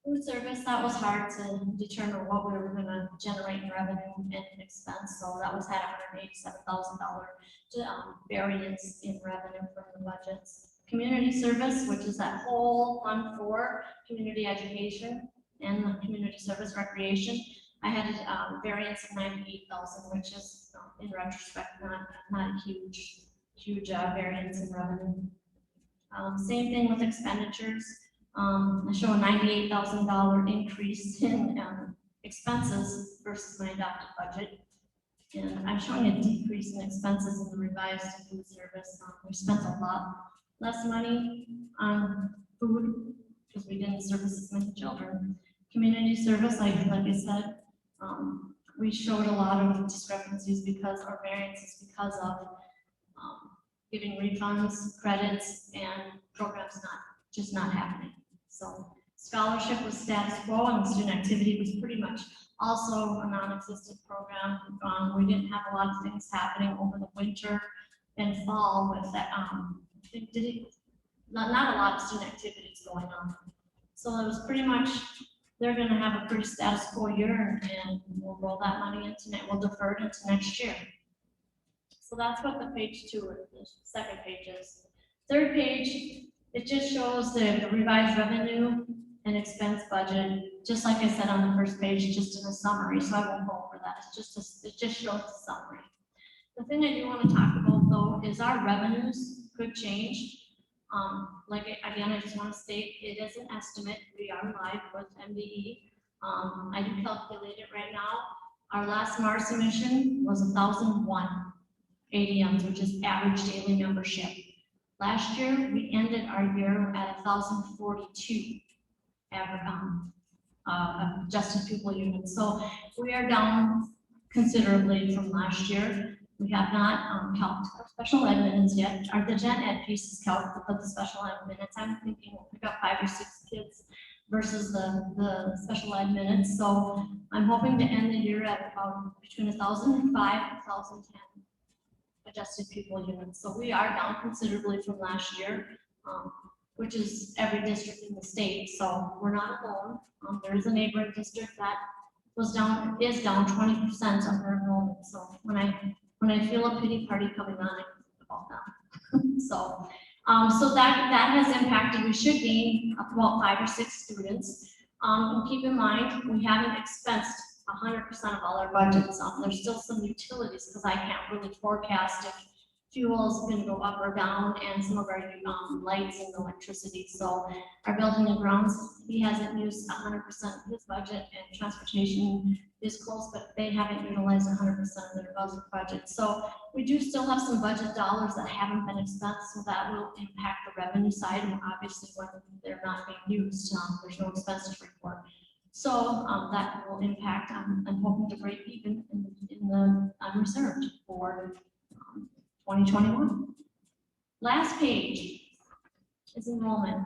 food service, that was hard to determine what we were going to generate in revenue and expense. So that was had $187,000 variance in revenue from the budgets. Community service, which is that whole fund for community education and the community service recreation, I had a variance of $98,000, which is in retrospect not a huge variance in revenue. Same thing with expenditures. I show a $98,000 increase in expenses versus my adopted budget. And I'm showing a decrease in expenses in the revised food service. We spent a lot less money on food because we didn't service as many children. Community service, like I said, we showed a lot of discrepancies because our variances because of giving refunds, credits, and programs just not happening. So scholarship was status quo, and student activity was pretty much also a non-existent program. We didn't have a lot of things happening over the winter and fall with that. Not a lot of student activities going on. So it was pretty much, they're going to have a pretty status quo year, and we'll roll that money into, we'll defer it into next year. So that's what the page 2 or the second page is. Third page, it just shows the revised revenue and expense budget, just like I said on the first page, just in a summary, so I won't go over that. It just shows the summary. The thing I do want to talk about though is our revenues could change. Again, I just want to state it is an estimate. We are live with MDE. I do calculate it right now. Our last MAR submission was 1,001 ADMs, which is average daily membership. Last year, we ended our year at 1,042 adjusted pupil units. So we are down considerably from last year. We have not calculated our special ed minutes yet. The gen ed piece is calculated, but the special ed minutes, I'm thinking we'll pick up 5 or 6 kids versus the special ed minutes. So I'm hoping to end the year at about between 1,005 and 1,010 adjusted pupil units. So we are down considerably from last year, which is every district in the state. So we're not alone. There is a neighboring district that is down 20% of their enrollment. So when I feel a pity party coming on, I think about them. So that has impacted. We should gain up about 5 or 6 students. And keep in mind, we haven't expensed 100% of all our budgets. There's still some utilities, because I can't really forecast if fuel is gonna go up or down, and some of our, lights and electricity. So our building and grounds, he hasn't used 100% of his budget, and transportation is close, but they haven't utilized 100% of their budget. So we do still have some budget dollars that haven't been spent, so that will impact the revenue side, and obviously when they're not being used, there's no expenses report. So, that will impact, I'm hoping to break even in the unreserved for, 2021. Last page is enrollment.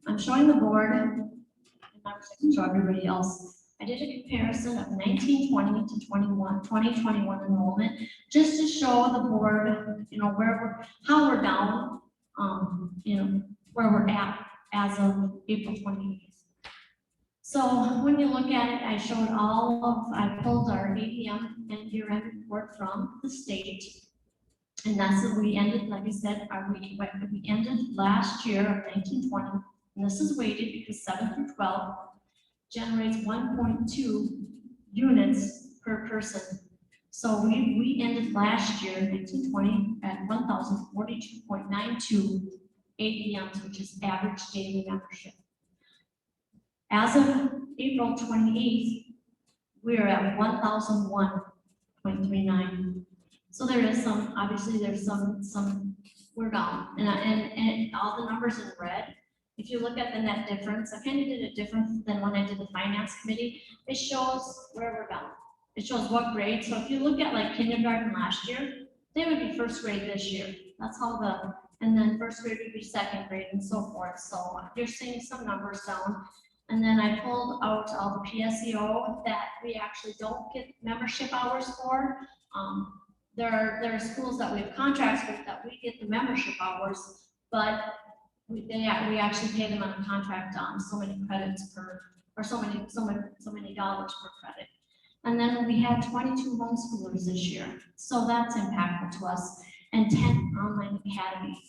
I'm showing the board, and I was going to show everybody else. I did a comparison of 1920 to 2021 enrollment, just to show the board, how we're down, where we're at as of April 28th. So when you look at it, I showed I pulled our ADM and year-end report from the state. And that's what we ended, like I said, we ended last year of 1920, and this is weighted because 7 through 12 generates 1.2 units per person. So we ended last year, 1920, at 1,042.92 ADMs, which is average daily membership. As of April 28th, we're at 1,001.39. So there is obviously there's some, we're down, and all the numbers in red. If you look at the net difference, I kind of did it different than when I did the finance committee. It shows where we're down. It shows what grade. So if you look at like kindergarten last year, they would be first grade this year. That's how and then first grade would be second grade and so forth. So you're seeing some numbers down. And then I pulled out all the PSEO that we actually don't get membership hours for. There are schools that we have contracts with that we get the membership hours, but we actually pay them on a contract on so many credits per, or so many dollars per credit. And then we had 22 homeschoolers this year, so that's impactful to us, and 10 online academy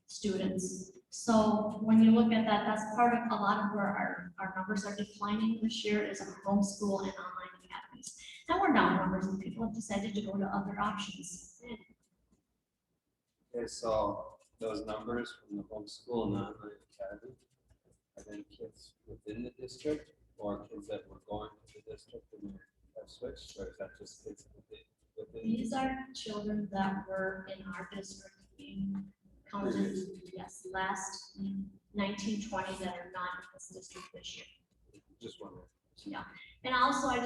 students. So when you look at that, that's part of a lot of where our numbers are declining this year is our homeschool and online academies. And we're down numbers, and people have decided to go to other options.
Okay, so those numbers from the homeschool and online academy, are they kids within the district or kids that were going to the district and have switched, or is that just kids within?
These are children that were in our district being counted, yes, last 1920 that are not in this district this year.
Just wondering.
Yeah, and also I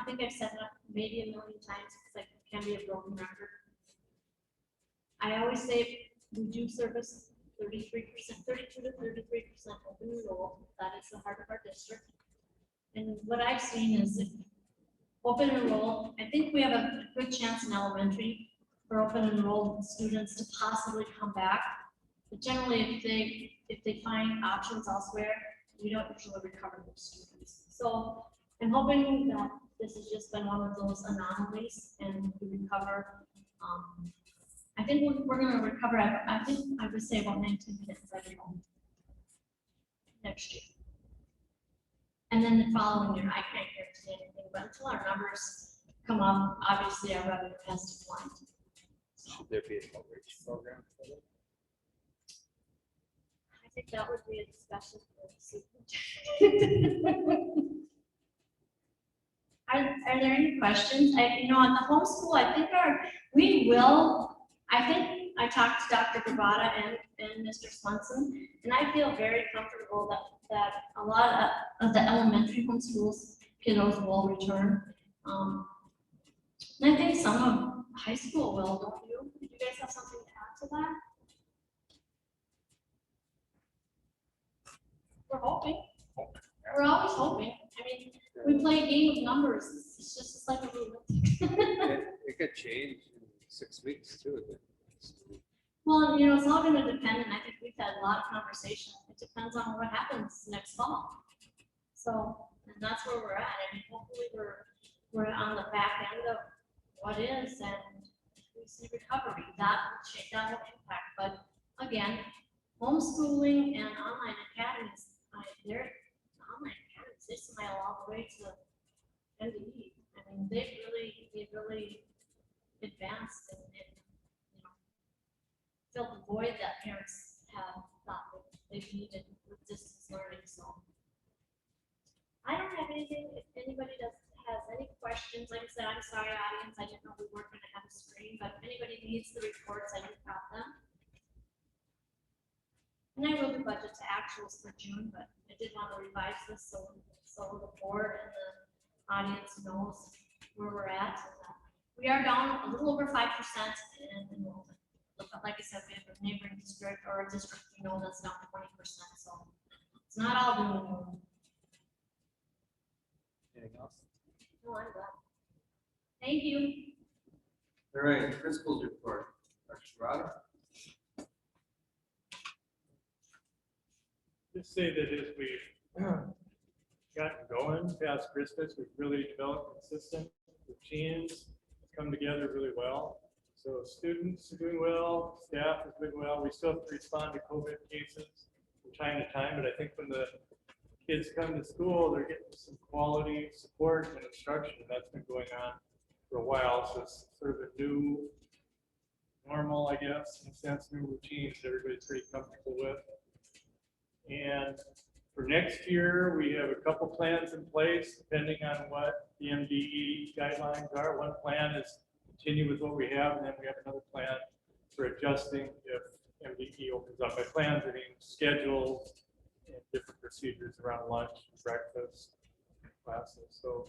think I've said that maybe a million times because it can be a broken record. I always say we do service 33%, 32 to 33% open enrolled. That is the heart of our district. And what I've seen is if open enrolled, I think we have a good chance in elementary for open enrolled students to possibly come back. But generally, if they find options elsewhere, we don't usually recover those students. So I'm hoping that this has just been one of those anomalies and we recover. I think we're going to recover. I think I would say about 19 kids every home next year. And then the following year, I can't guarantee anything, but until our numbers come up, obviously our revenue has declined.
Should there be an outreach program for them?
I think that would be a discussion for the superintendent. Are there any questions? At the homeschool, I think I talked to Dr. Gravata and Mr. Swenson, and I feel very comfortable that a lot of the elementary homeschools kiddos will return. And I think some of high school will, don't you? Do you guys have something to add to that? We're hoping. We're always hoping. I mean, we play a game of numbers. It's just like a movement.
It could change in 6 weeks too.
Well, it's all going to depend, and I think we've had a lot of conversation. It depends on what happens next fall. So, and that's where we're at. I mean, hopefully we're on the back end of what is, and we see recovery. That will impact. But again, homeschooling and online academies, they're online academies. They smile all the way to NDE. I mean, they really advanced and, filled the void that parents have thought that they needed with distance learning, so. I don't have anything, if anybody has any questions, like I said, I'm sorry, audience, I didn't know we weren't gonna have a screen, but if anybody needs the reports, I do have them. And I will be budget to actuals for June, but I did want to revise this so the board and the audience knows where we're at. We are down a little over 5% in enrollment. But like I said, we have a neighboring district or a district, that's down 20%, so it's not all doom and gloom.
Anything else?
No, I'm glad. Thank you.
All right, principals report. Dr. Sharada?
Just say that as we've gotten going past Christmas, we've really developed consistent routines, it's come together really well. So students are doing well, staff is doing well. We still have to respond to COVID cases from time to time, but I think when the kids come to school, they're getting some quality support and instruction, and that's been going on for a while. So it's sort of a new normal, I guess, in a sense, new routines that everybody's pretty comfortable with. And for next year, we have a couple plans in place, depending on what the MDE guidelines are. One plan is continue with what we have, and then we have another plan for adjusting if MDE opens up. By plans, I mean schedules and different procedures around lunch, breakfast, classes. So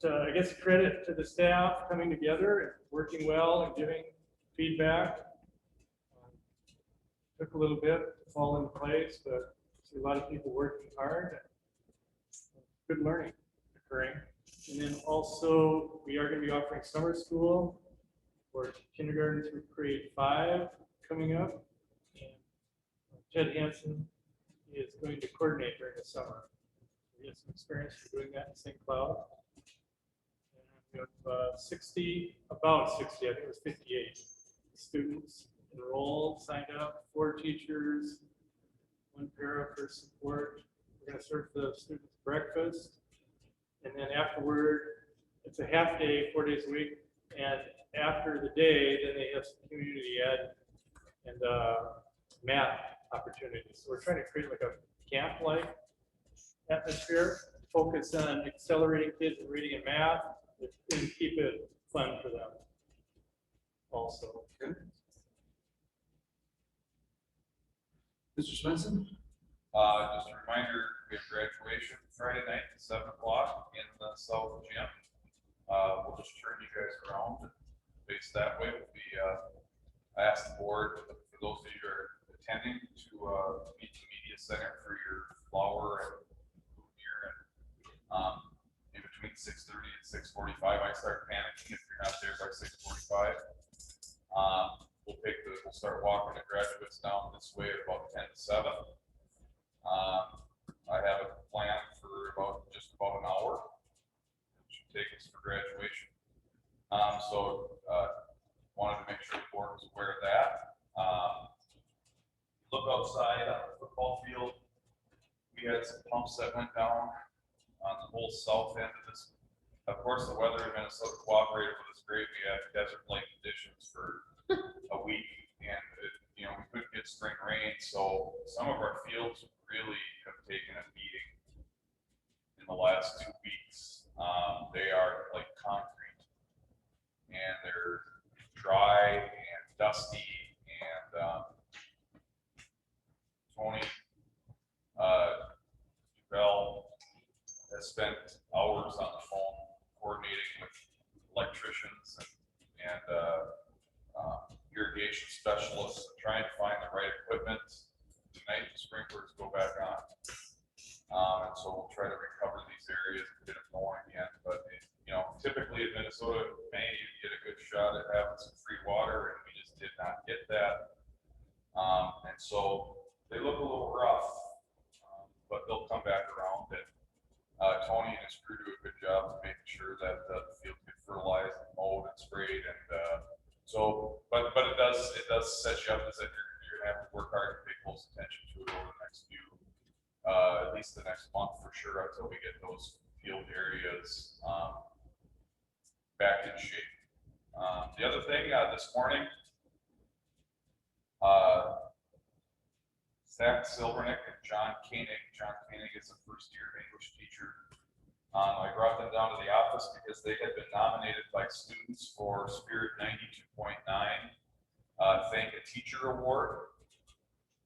I guess credit to the staff coming together and working well and giving feedback. Took a little bit to fall into place, but I see a lot of people working hard. Good learning occurring. And then also, we are going to be offering summer school for kindergarten through grade 5 coming up. And Ted Hansen is going to coordinate during the summer. We have some experience for doing that in St. Cloud. And we have 60, about 60, I think it was 58 students enrolled, signed up, 4 teachers, 1 para for support. We're going to serve the students breakfast. And then afterward, it's a half day, 4 days a week. And after the day, then they have some community ed and math opportunities. So we're trying to create like a camp-like atmosphere, focus on accelerating kids in reading and math, and keep it fun for them also.
Good. Mr. Svensson?
Just a reminder, we have graduation Friday night at 7 o'clock in the South Gym. We'll just turn you guys around and face that way. We'll be, I asked the board, for those of you who are attending, to meet the media center for your flower and food here. And in between 6:30 and 6:45, I start panicking if you're not there by 6:45. We'll start walking the graduates down this way at about 10 to 7. I have a plan for just about an hour. It should take us for graduation. Wanted to make sure the board was aware of that. Look outside on the football field. We had some pumps that went down on the whole south end of this. Of course, the weather in Minnesota cooperated with us great. We had desert-like conditions for a week, and we couldn't get spring rain, so some of our fields really have taken a beating in the last 2 weeks. They are like concrete, and they're dry and dusty, and Tony Bell has spent hours on the phone coordinating with electricians and irrigation specialists, trying to find the right equipment tonight the sprinklers go back on. And so we'll try to recover these areas and get them going again. But typically in Minnesota, May, you get a good shot at having some free water, and we just did not get that. And so they look a little rough, but they'll come back around. And Tony and his crew do a good job of making sure that the field gets fertilized and mowed and sprayed. And but it does set you up as that you're gonna have to work hard and pay close attention to it over the next few, at least the next month for sure, until we get those field areas back in shape. The other thing, this morning, Zach Silvernick and John Koenig. John Koenig is a first-year English teacher. I brought them down to the office because they had been nominated by students for Spirit 92.9 Thank a Teacher Award.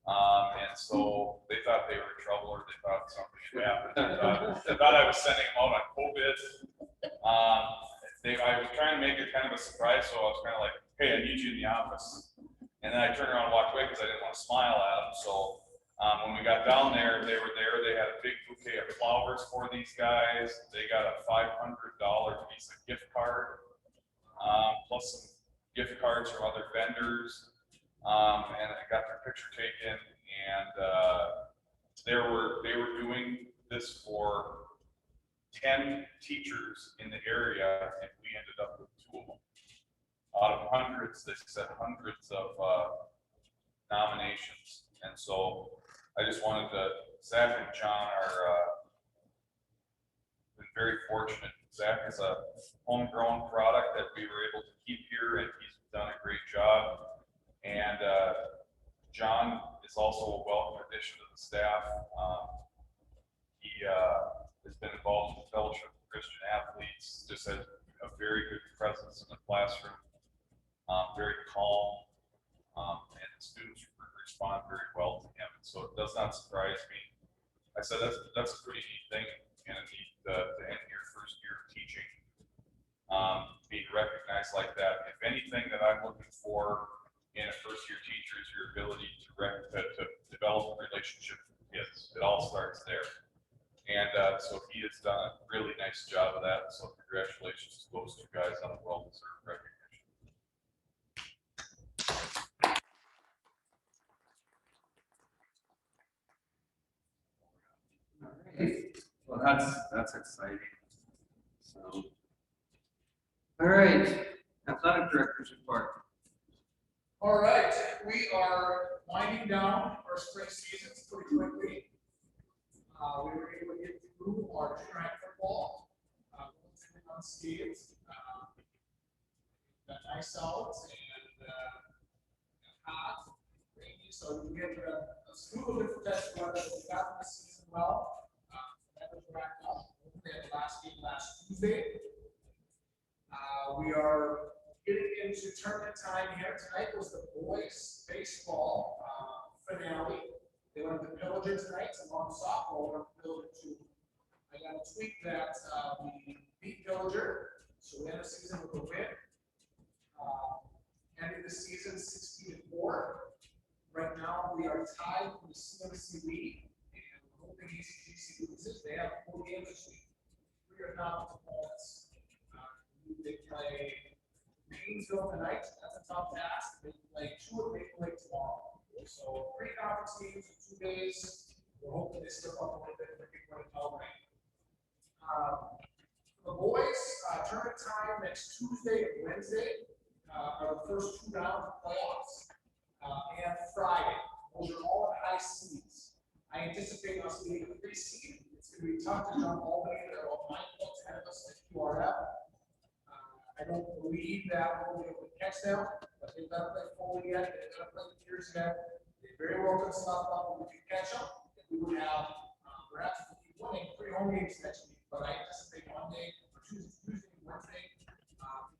And so they thought they were in trouble, or they thought something had happened. They thought I was sending them out on COVID. I was trying to make it kind of a surprise, so I was kind of like, hey, I need you in the office. And then I turned around and walked away because I didn't want to smile at them. So when we got down there, they were there. They had a big bouquet of flowers for these guys. They got a $500 Visa gift card, plus some gift cards from other vendors. And I got their picture taken, and they were doing this for 10 teachers in the area, and we ended up with 2 of them. Out of hundreds, they said hundreds of nominations. And so I just wanted to, Zach and John are been very fortunate. Zach is a homegrown product that we were able to keep here, and he's done a great job. And John is also a welcome addition to the staff. He has been involved with the Fellowship of Christian Athletes, just has a very good presence in the classroom, very calm, and the students respond very well to him. And so it does not surprise me. I said that's a pretty neat thing, and a neat to end your first year of teaching, being recognized like that. If anything that I'm looking for in a first-year teacher is your ability to develop a relationship with kids. It all starts there. And so he has done a really nice job of that. So congratulations to those 2 guys on the well-deserved recognition.
All right. Well, that's exciting. So, all right, athletic director's report.
All right, we are winding down our spring seasons pretty quickly. We were able to get through our track football, on skates, got nice out and hot, rainy, so we had a slew of different types of weather. We got the season well. That was wrapped up. We had the last game last Tuesday. We are getting into tournament time here. Tonight was the boys baseball finale. They went to Pillager tonight, and on softball, went to Pillager too. I got a tweet that we beat Pillager, so we end the season with a win. Ending the season 16-4. Right now, we are tied for the CMC lead, and we're hoping ECGC loses. They have 4 games this week. 3 are not opponents. They play Painesville tonight. That's a tough task. They play 2 at Maple Lake tomorrow. So 3 conference games in 2 days. We're hoping they step up a little bit and they can win it all right. The boys, tournament time next Tuesday and Wednesday are the first 2 rounds of playoffs, and Friday. Those are all at high seeds. I anticipate us being a 3 seed. It's going to be tough to jump Albany. They're about 9 points ahead of us at QRF. I don't believe that we'll be able to catch them, but they've got to play Foley yet. They've got to play the Tears yet. They very well could stop up when we can catch them. And we would have perhaps we keep winning 3 home games next week. But I anticipate Monday or Tuesday, Wednesday,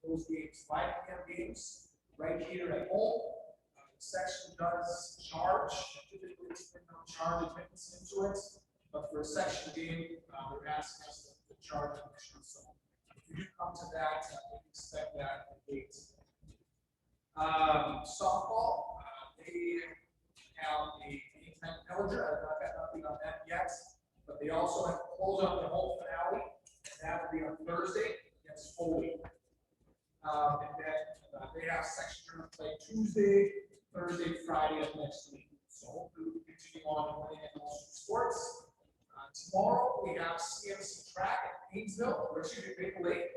those games, 5 p.m. games, right here at home. The section does charge. Typically, it's been no charge admittance into it. But for a section game, they're asking us to charge admission. So if you come to that, we expect that in the gates. Softball, they have a game time Pillager. I've not got nothing on that yet, but they also have to close out the whole finale, and that will be on Thursday against Foley. And then they have section tournament play Tuesday, Thursday, Friday of next week. So hopefully we continue on winning in those 2 sports. Tomorrow we have CMC track at Painesville, or excuse me, Maple Lake.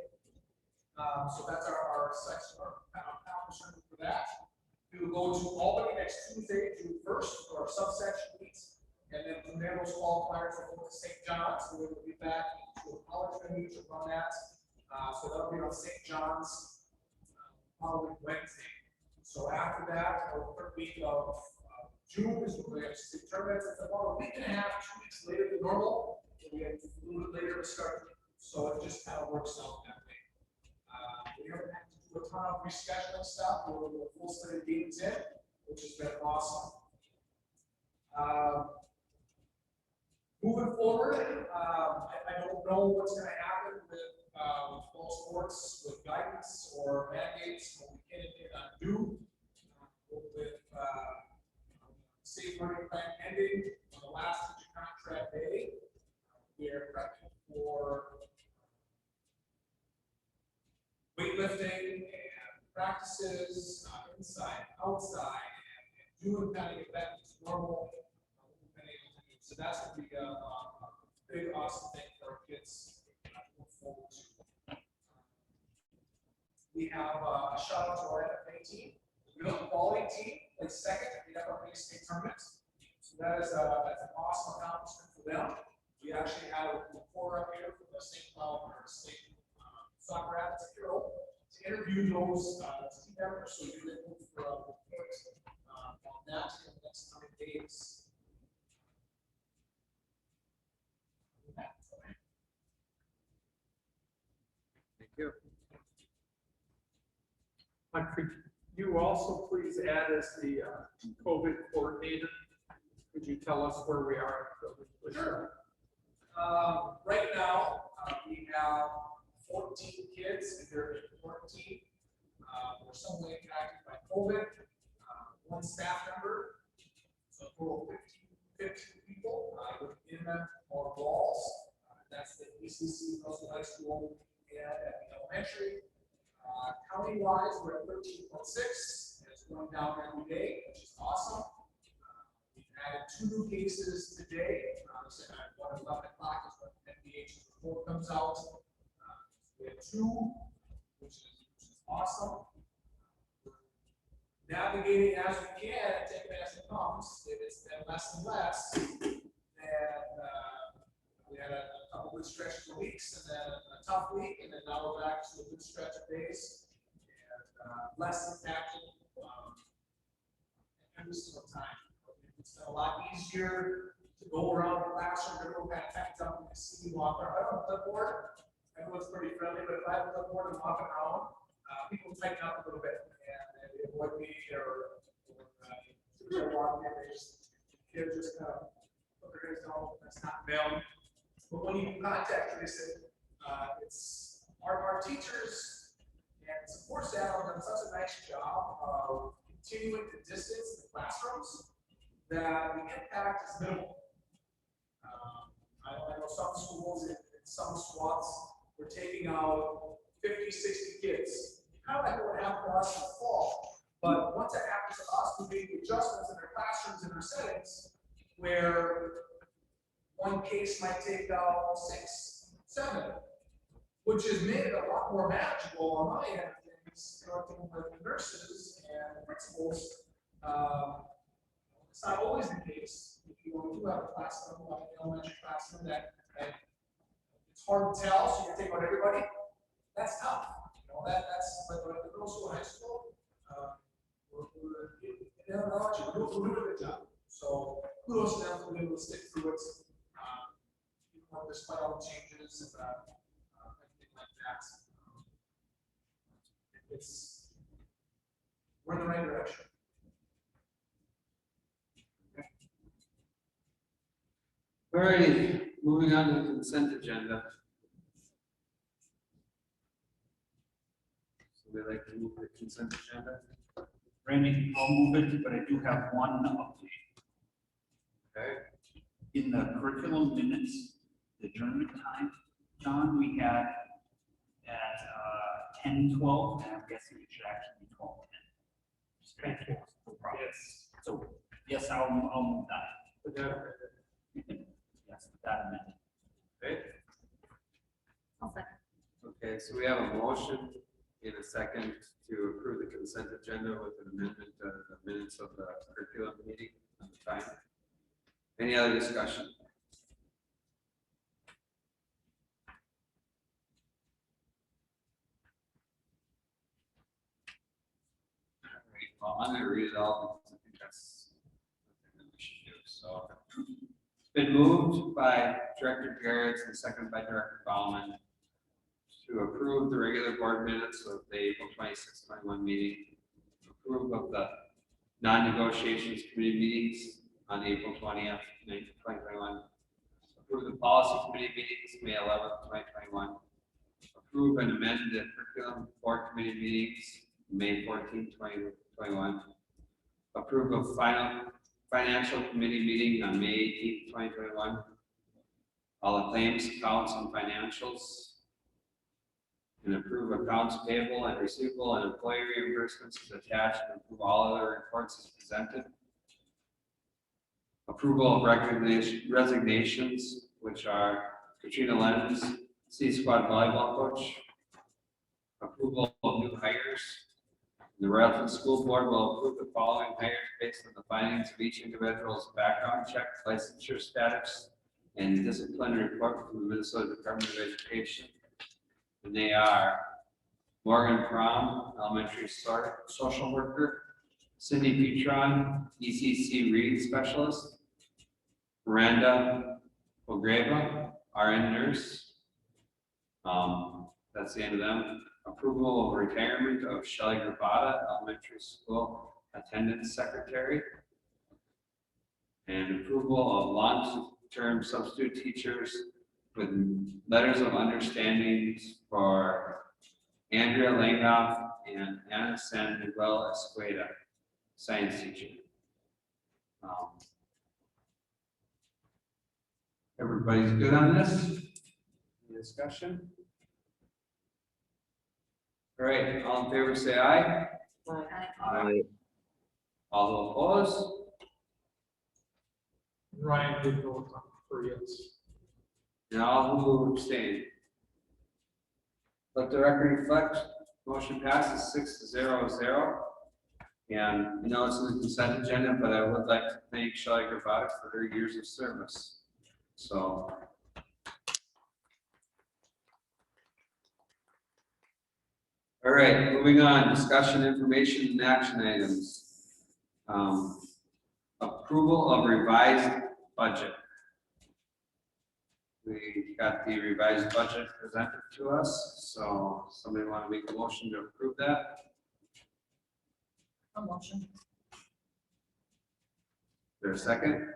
So that's our section, our accomplishment for that. We will go to Albany next Tuesday, June 1st, for our subsection meets. And then from there, those qualifiers will go to St. John's, so we will be back into a college
venue to run at. So that'll be on St. John's following Wednesday. So after that, or third week of June is when we have state tournaments. It's about a week and a half, 2 weeks later than normal. And we have a little bit later to start. So it just kind of works out that way. We haven't had to do a ton of rescheduling stuff. We're a full slate of games in, which has been awesome. Moving forward, I don't know what's going to happen with fall sports, with guidance or mandates, what we can and cannot do. With safe learning plan ending on the last teacher contract day, we are prepping for weightlifting and practices inside, outside, and doing kind of get back to normal. So that's going to be a big, awesome thing for our kids to look forward to. We have a shout out to our FFA team. The middle quality team plays second at the FFA state tournament. So that's an awesome accomplishment for them. We actually had a reporter up here from the St. Cloud or State Soccer Rapids Hero to interview those team members. So you're able to report on that in the next coming days.
Thank you.
Could you also please add as the COVID coordinator? Could you tell us where we are?
Sure. Right now, we have 14 kids and they're in quarantine. We're somewhat impacted by COVID. One staff member, so a total of 15 people within our walls. That's the ECC Russell High School and at the elementary. County-wise, we're at 13.6, and it's going down every day, which is awesome. We've added 2 new cases today. At 11 o'clock is when the NBH report comes out. We have 2, which is awesome. We're navigating as we can and taking it as it comes. It's been less and less. And we had a couple good stretches of weeks, and then a tough week, and then now we're back to a good stretch of days. And less impacted every single time. It's been a lot easier to go around the classroom, everyone kind of packed up and you see me walk around. I don't have a clipboard, everyone's pretty friendly, but if I have a clipboard and walking around, people tighten up a little bit and they avoid me or they're walking and kids just kind of put their heads down, that's not them. But when you contact me, they said, it's our teachers and support staff have done such a nice job of continuing to distance the classrooms that the impact is minimal. I know some schools in some swaths were taking out 50, 60 kids. Kind of like what happened to us in the fall. But once that happens to us, we made the adjustments in their classrooms and their settings where one case might take out 6, 7, which has made it a lot more manageable on my end of things, working with the nurses and the principals. It's not always the case. You do have a classroom, like an elementary classroom, that it's hard to tell, so you take out everybody. That's tough. You know, that's like the middle school, high school. We're doing a good job. So kudos to them for being able to stick through it. Despite all the changes and everything like that. We're in the right direction.
All righty, moving on to the consent agenda. So we'd like to move the consent agenda.
Randy, I'll move it, but I do have one update.
Okay.
In the curriculum minutes, the adjournment time, John, we had at 10:12, and I'm guessing it should actually be 12:10. No problem.
Yes.
So, yes, I'll move that. Yes, with that amendment.
Okay.
I'll second.
Okay, so we have a motion in a second to approve the consent agenda with an amendment to the minutes of the curriculum meeting on the time. Any other discussion? Well, I'm gonna read it all, because I think that's something that we should do, so. It's been moved by Director Garrett and seconded by Director Bauman to approve the regular board minutes of the April 26, 21 meeting, approve of the non-negotiations committee meetings on April 20th, 2021, approve the policy committee meetings, May 11th, 2021, approve and amend the curriculum board committee meetings, May 14th, 2021, approve of financial committee meeting on May 18th, 2021, all the claims, accounts, and financials, and approve accounts payable and receivable and employee reimbursements as attached, and approve all other reports as presented. Approval of resignations, which are Katrina Lenz, C Squad volleyball coach. Approval of new hires. The Railton School Board will approve the following hires based on the findings of each individual's background check, licensure status, and disciplinary report from the Minnesota Department of Education. And they are Morgan Fromm, elementary social worker, Cindy Petron, ECC reading specialist, Miranda Ogreva, RN nurse. That's the end of them. Approval of retirement of Shelley Gravata, elementary school attendance secretary. And approval of long-term substitute teachers with letters of understanding for Andrea Langhoff and Anna San Miguel Escueda, science teacher. Everybody's good on this? Any discussion? All right, all in favor say aye.
Aye.
All opposed?
Ryan did vote for yes.
And all who abstain. Let the record reflect, motion passes 6-0-0. And I know it's in the consent agenda, but I would like to thank Shelley Gravata for her years of service. So. All right, moving on, discussion, information, and action items. Approval of revised budget. We got the revised budget presented to us, so somebody want to make a motion to approve that?
A motion.
Is there a second?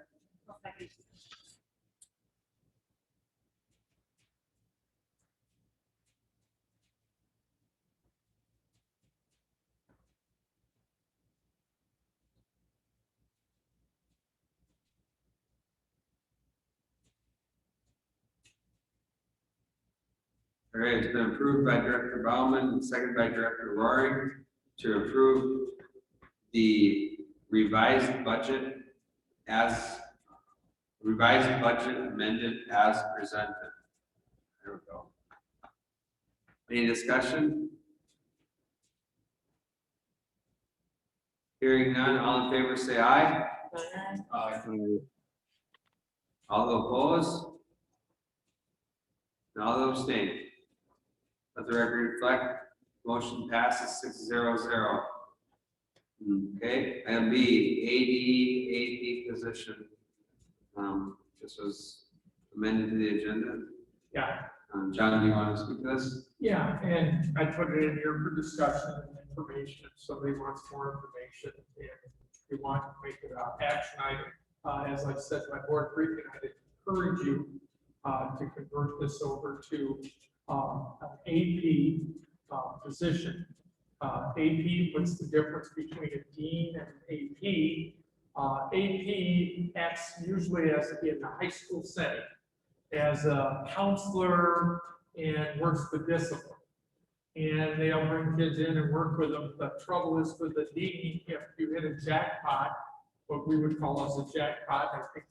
All right, it's been approved by Director Bauman and seconded by Director Roaring to approve the revised budget amended as presented. There we go. Any discussion? Hearing none, all in favor say aye. All opposed? And all abstain. Let the record reflect, motion passes 6-0-0. Okay, item B, AD position. This was amended to the agenda.
Yeah,
John, do you want to speak to this?
yeah, and I put it in here for discussion and information. If somebody wants more information and we want to make it an action item. As I said, my board briefing, I'd encourage you to convert this over to an AP position. AP, what's the difference between a dean and AP? AP acts usually as in the high school setting as a counselor and works the discipline. And they'll bring kids in and work with them. The trouble is with the dean, if you hit a jackpot, what we would call as a jackpot, I think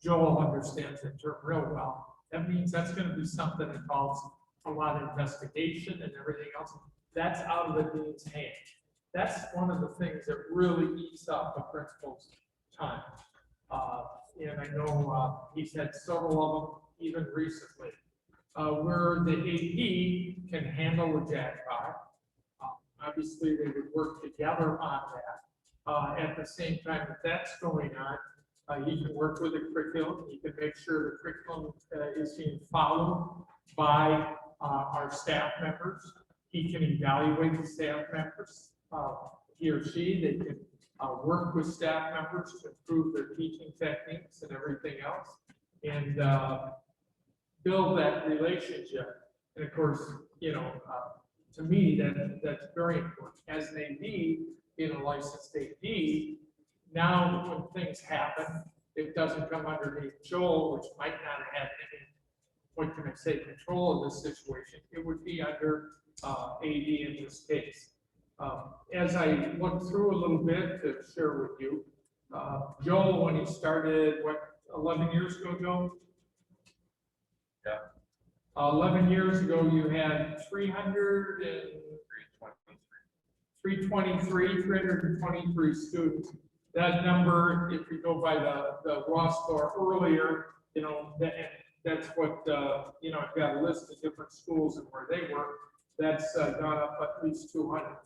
Joel understands that term real well. That means that's going to be something that involves a lot of investigation and everything else. That's out of the dean's hand. That's one of the things that really eats up the principal's time. And I know he's had several of them even recently, where the AP can handle a jackpot. obviously they would work together on that. At the same time that that's going on, he can work with the curriculum, he can make sure the curriculum is being followed by our staff members. He can evaluate the staff members, he or she, they can work with staff members to improve their teaching techniques and everything else, and build that relationship. And of course, you know, to me, that's very important. As an AD, in a licensed AD, now when things happen, it doesn't come underneath Joel, which might not have any, what can I say, control of this situation. It would be under AD in this case. As I looked through a little bit to share with you, Joel, when he started, what, 11 years ago, Joel?
Yeah.
11 years ago, you had 323 students. That number, if we go by the raw score earlier, you know, that's what, you know, I've got a list of different schools and where they were. That's gone up at least 200.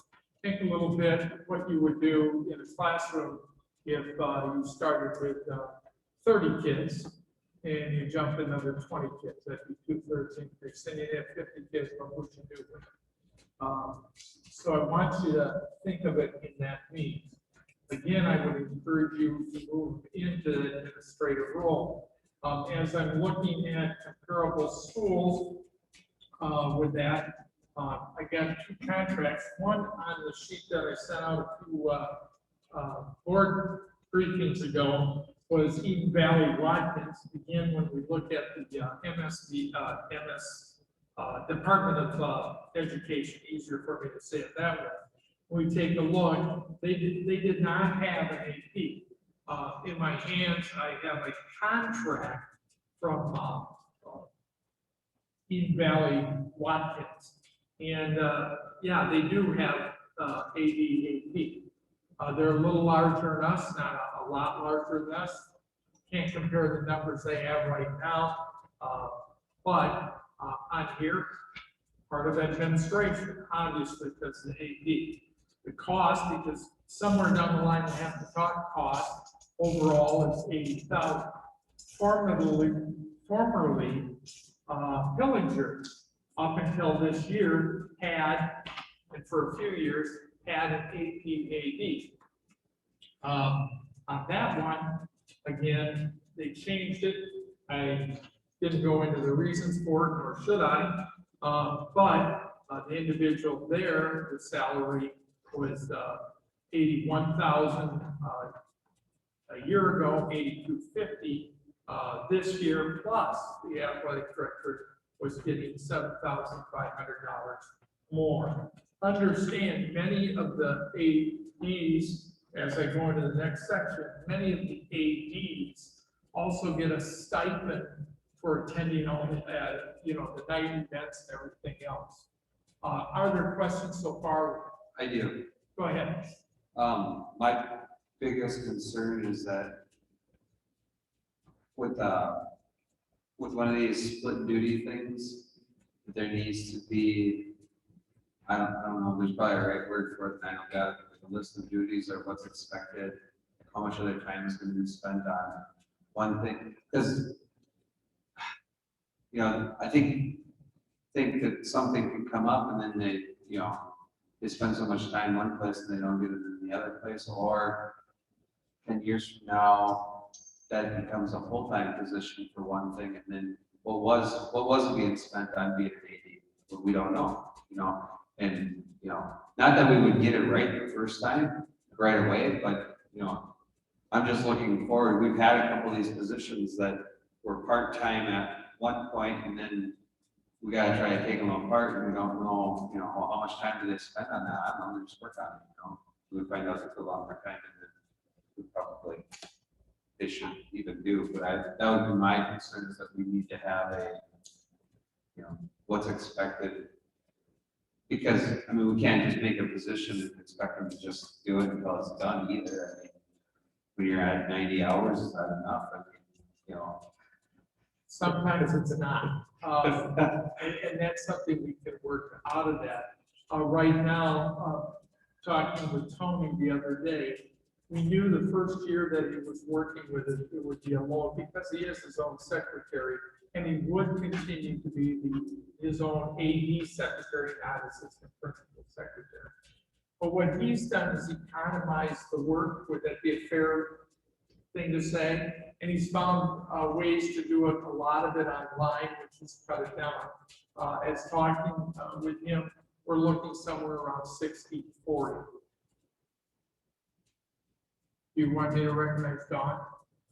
Think a little bit what you would do in a classroom if you started with 30 kids and you jumped another 20 kids. That'd be 2/3 increase. Then you'd have 50 kids, what would you do with it? So I want you to think of it in that means. Again, I would encourage you to move into the administrative role. As I'm looking at comparable schools with that, I got 2 contracts. One on the sheet that I sent out a few board briefings ago was Eden Valley Watkins. Again, when we look at the Department of Education, easier for me to say it that way. We take a look, they did not have an AP. In my hands, I have a contract from Eden Valley Watkins. And yeah, they do have AP. They're a little larger than us, not a lot larger than us. Can't compare the numbers they have right now. But on here, part of administration, obviously, because the AP. The cost, because somewhere down the line, we have to talk cost, overall is $80,000. Formerly, Pillinger, up until this year, had, and for a few years, had an AP/AD. On that one, again, they changed it. I didn't go into the reasons for it, nor should I, but the individual there, the salary was $81,000 a year ago, $82.50 this year, plus the athletic director was getting $7,500 more. Understand, many of the ADs, as I go into the next section, many of the ADs also get a stipend for attending all the, you know, the night events and everything else. Are there questions so far?
I do.
Go ahead.
My biggest concern is that with one of these split duty things, there needs to be, I don't know, there's probably a right word for it, and I don't got it, like a list of duties or what's expected, how much of their time is going to be spent on one thing, because, you know, I think that something can come up and then they, you know, they spend so much time in one place and they don't get it in the other place, or 10 years from now, that becomes a full-time position for one thing, and then what was being spent on being an AD, but we don't know, you know, and, you know, not that we would get it right the first time, right away, but, you know, I'm just looking forward. We've had a couple of these positions that were part-time at one point, and then we gotta try to take them apart, and we don't know, you know, how much time do they spend on that? I don't know, they just work on it, you know? We find out it's a lot more time than we probably, they should even do, but that would be my concern, is that we need to have a, you know, what's expected. Because, I mean, we can't just make a position and expect them to just do it until it's done either. I mean, when you're at 90 hours, is that enough? I mean, you know.
Sometimes it's not. And that's something we can work out of that. right now, talking with Tony the other day, we knew the first year that he was working with it, it would be a low, because he is his own secretary, and he would continue to be his own AD secretary, not assistant principal secretary. But what he's done is economized the work. Would that be a fair thing to say? And he's found ways to do it, a lot of it online, which has cut it down. As talking with him, we're looking somewhere around 60-40. Do you want me to recognize Dawn?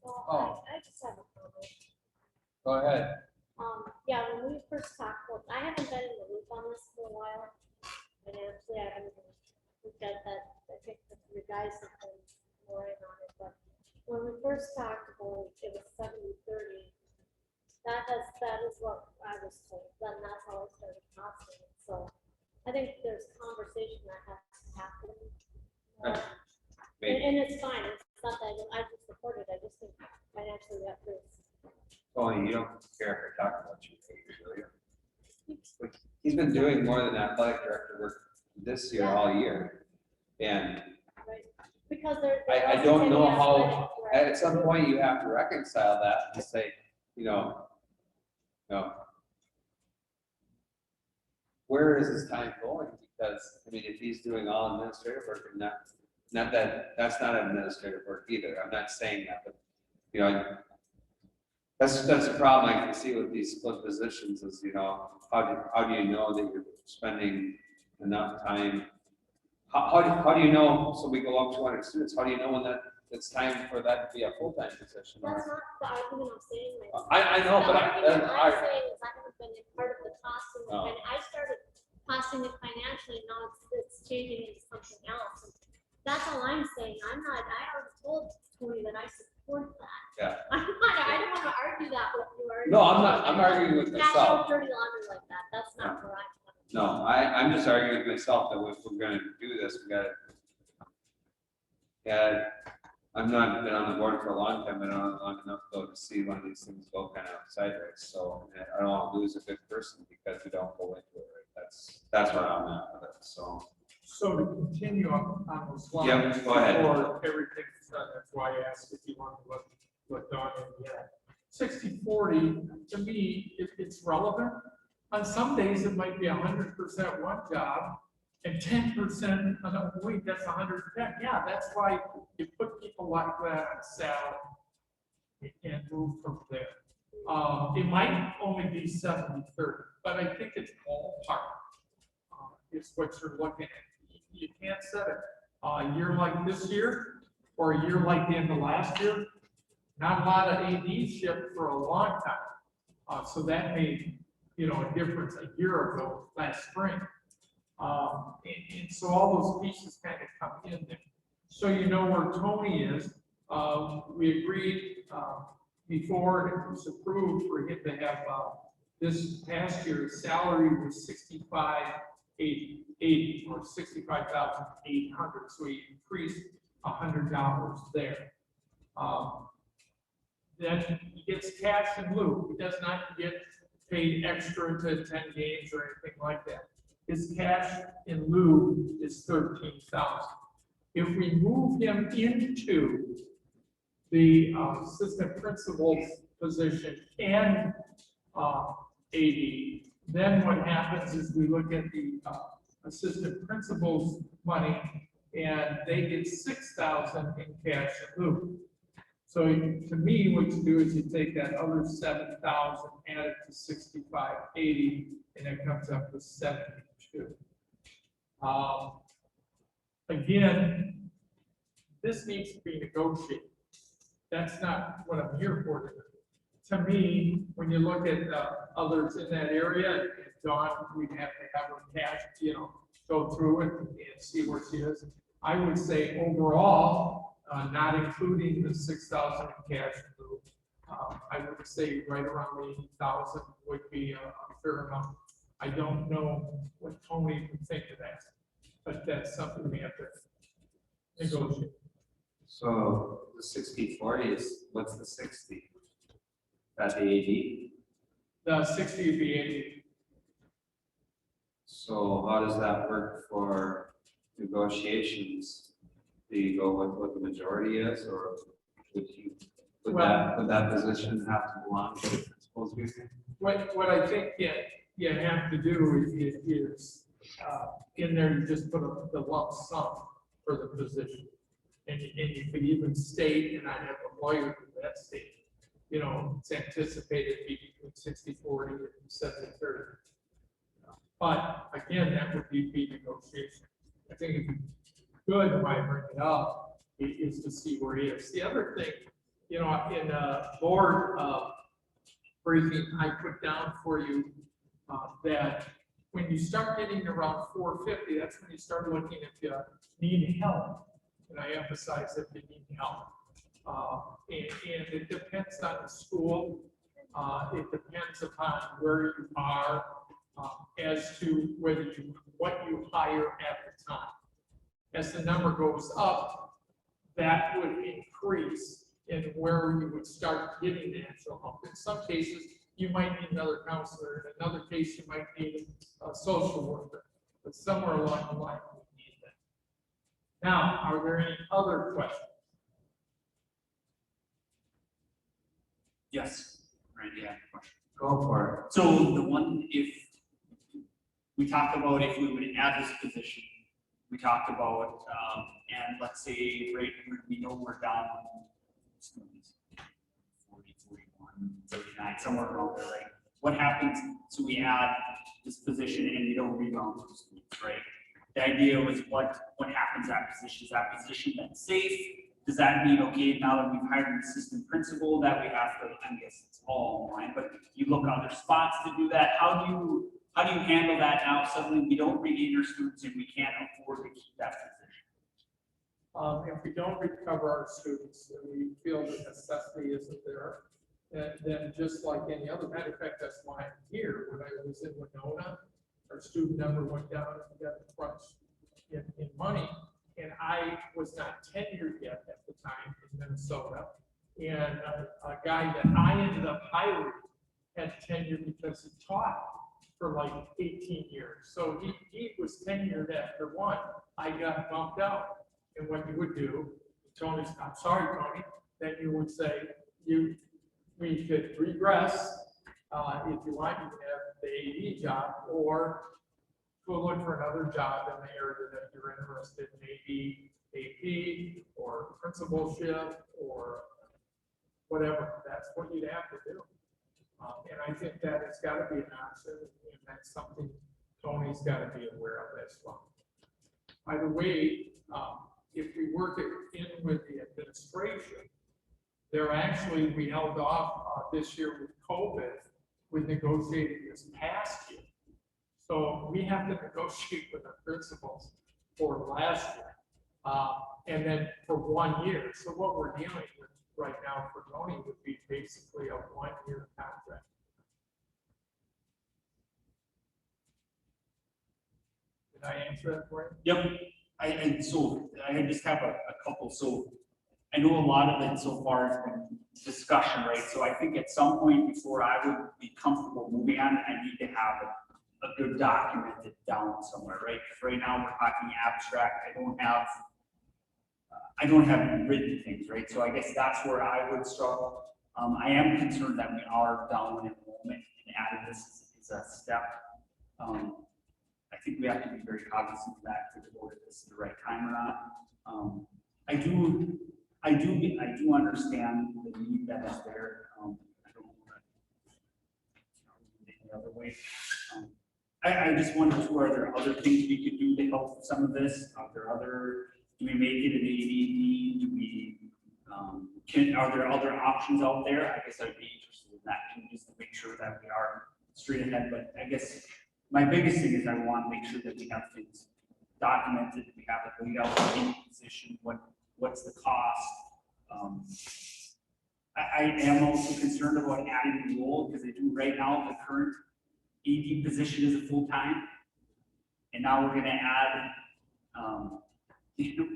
Oh.
I just have a comment.
Go ahead.
Yeah, when we first talked, well, I haven't been in the loop on this for a while. And actually, I haven't looked at that. I think that you guys have been more in on it, but when we first talked about it was 70-30. That is what I was told. Then that's how I started costing it. So I think there's conversation that has to happen. And it's fine. It's not that I just support it. I just think financially that is.
Tony, you don't care if we're talking about you, do you? Like, he's been doing more than athletic director work this year, all year. And
Right. Because there
I
wasn't
don't
any
know how,
athletic director.
at some point you have to reconcile that and say, where is his time going? Because, I mean, if he's doing all administrative work and not that, that's not administrative work either. I'm not saying that, but, that's a problem I can see with these split positions is, how do you know that you're spending enough time? How do you know, so we go up 200 students, how do you know when it's time for that to be a full-time position?
That's not the argument I'm saying.
I know, but
The argument I'm saying is I haven't been a part of the costing, and I started costing it financially, now it's changing into something else. And that's all I'm saying. I already told Tony that I support that.
Yeah.
I don't want to argue that with you.
No, I'm not, I'm arguing with
Cash
myself.
out dirty laundry like that. That's not where I'm coming from.
No, I'm just arguing with myself that if we're gonna do this, we gotta. Yeah, I've not been on the board for a long time, but not long enough though to see one of these things go kind of sideways. So I don't want to lose a good person because we don't go into it. Right? That's where I'm at with it, so.
So to continue on those lines.
Yep, go ahead.
Before everything's done, that's why I asked if you want to look Dawn in yet. 60-40, to me, it's relevant. On some days, it might be 100% one job and 10% another week, that's 110. Yeah, that's why you put people like that on salary and move from there. It might only be 70-30, but I think it's ballpark. Is what you're looking at. You can't set it. A year like this year, or a year like the end of last year, not a lot of AD shipped for a long time. So that made, a difference a year ago, last spring. And so all those pieces kind of come in there. So you know where Tony is. We agreed before it was approved for him to have this past year's salary was 65,880 or 65,800. So he increased $100 there. Then he gets cash in lieu. He does not get paid extra to attend games or anything like that. His cash in lieu is 13,000. If we move him into the assistant principal's position and AD, then what happens is we look at the assistant principal's money and they get 6,000 in cash in lieu. So to me, what you do is you take that other 7,000, add it to 65,80, and it comes up with 72. Again, this needs to be negotiated. That's not what I'm here for. To me, when you look at others in that area, and Dawn, we'd have to have her cash, go through it and see where she is. I would say overall, not including the 6,000 in cash, I would say right around 80,000 would be a fair amount. I don't know what Tony would think of that, but that's something we have to negotiate.
So the 60-40 is, what's the 60? That's the AD?
The 60 would be 80.
So how does that work for negotiations? Do you go with what the majority is, or would that position have to belong to the principals? Do you think?
What I think you have to do is, in there, you just put the lump sum for the position. And you could even state, and I have a lawyer for that state, you know, it's anticipated to be between 60/40 and 70/30. But again, that would be negotiation. I think it'd be good, why I bring it up, is to see where he is. The other thing, you know, in a board briefing, I put down for you that when you start getting around 450, that's when you start looking if you need help. And I emphasize that you need help. And it depends on the school. It depends upon where you are as to what you hire at the time. As the number goes up, that would increase in where you would start getting the actual help. In some cases, you might need another counselor. In another case, you might need a social worker. But somewhere along the line, we need that. Now, are there any other questions?
Yes, right, yeah, question.
Go for it.
So the one, if we talked about if we would add this position, we talked about, and let's say, right, we know we're down 40, 41, 39, somewhere around there, right? What happens, so we add this position and we don't rebound those students, right? The idea was what happens to that position? Is that position that's safe? Does that mean, okay, now that we've hired an assistant principal, that we have to, I guess it's all online, but you look at other spots to do that. How do you handle that now? Suddenly we don't regain our students and we can't afford to keep that position.
If we don't recover our students and we feel the necessity isn't there, then just like any other, matter of fact, that's why I'm here. When I was in Winona, our student number went down and we got a crunch in money. And I was not tenured yet at the time in Minnesota. And a guy that I ended up hiring had tenure because he taught for like 18 years. So he was tenured after one. I got bumped out. And what you would do, Tony, I'm sorry, Tony, then you would say, we could regress. If you want, you can have the AD job, or go look for another job in the area that you're interested in, maybe AP or principalship or whatever. That's what you'd have to do. And I think that it's got to be an option, and that's something Tony's got to be aware of as well. By the way, if we work it in with the administration, we held off this year with COVID with negotiating this past year. So we have to negotiate with our principals for last year, and then for 1 year. So what we're dealing with right now for Tony would be basically a 1-year contract. Did I answer that for you?
Yep, so I just have a couple, so I know a lot of it so far has been discussion, right? So I think at some point before I would be comfortable moving on, I need to have a good documented down somewhere, right? Because right now we're talking abstract. I don't have written things, right? So I guess that's where I would struggle. I am concerned that we are down in enrollment, and adding this is a step. I think we have to be very cognizant of that to devote this at the right time or not. I do understand the need that is there. I don't want to any other way. I just wondered, are there other things we could do to help some of this? Do we make it an ADD? Are there other options out there? I guess I'd be interested in that too, just to make sure that we are straight ahead. But I guess my biggest thing is I want to make sure that we have things documented, we have it laid out in position, what's the cost. I am also concerned about adding the role, because I do right now, the current AD position is a full-time. And now we're gonna add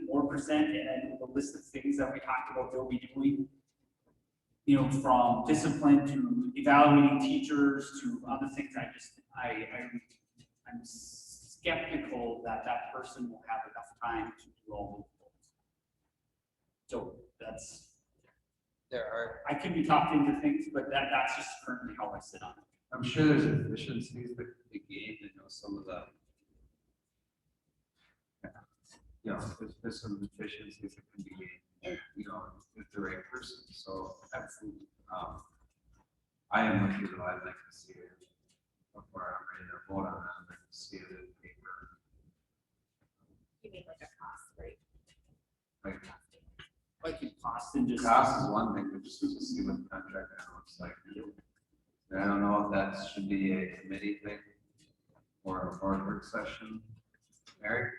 more percent, and the list of things that we talked about they'll be doing, from discipline to evaluating teachers to other things. I'm person will have enough time to do all of those. So that's,
There are,
I could be talked into things, but that's just currently how I sit on it.
I'm sure there's efficiencies that could be gained. I know some of the, you know, there's some efficiencies that can be gained, you know, with the right person. So absolutely. I am with you though. I'd like to see it before I'm ready to vote on that. I'd like to see it in paper.
You mean like a cost, right?
Like,
Like in Boston, just.
cost is one thing, but just to see what the contract now looks like. I don't know if that should be a committee thing or a board work session. Mary?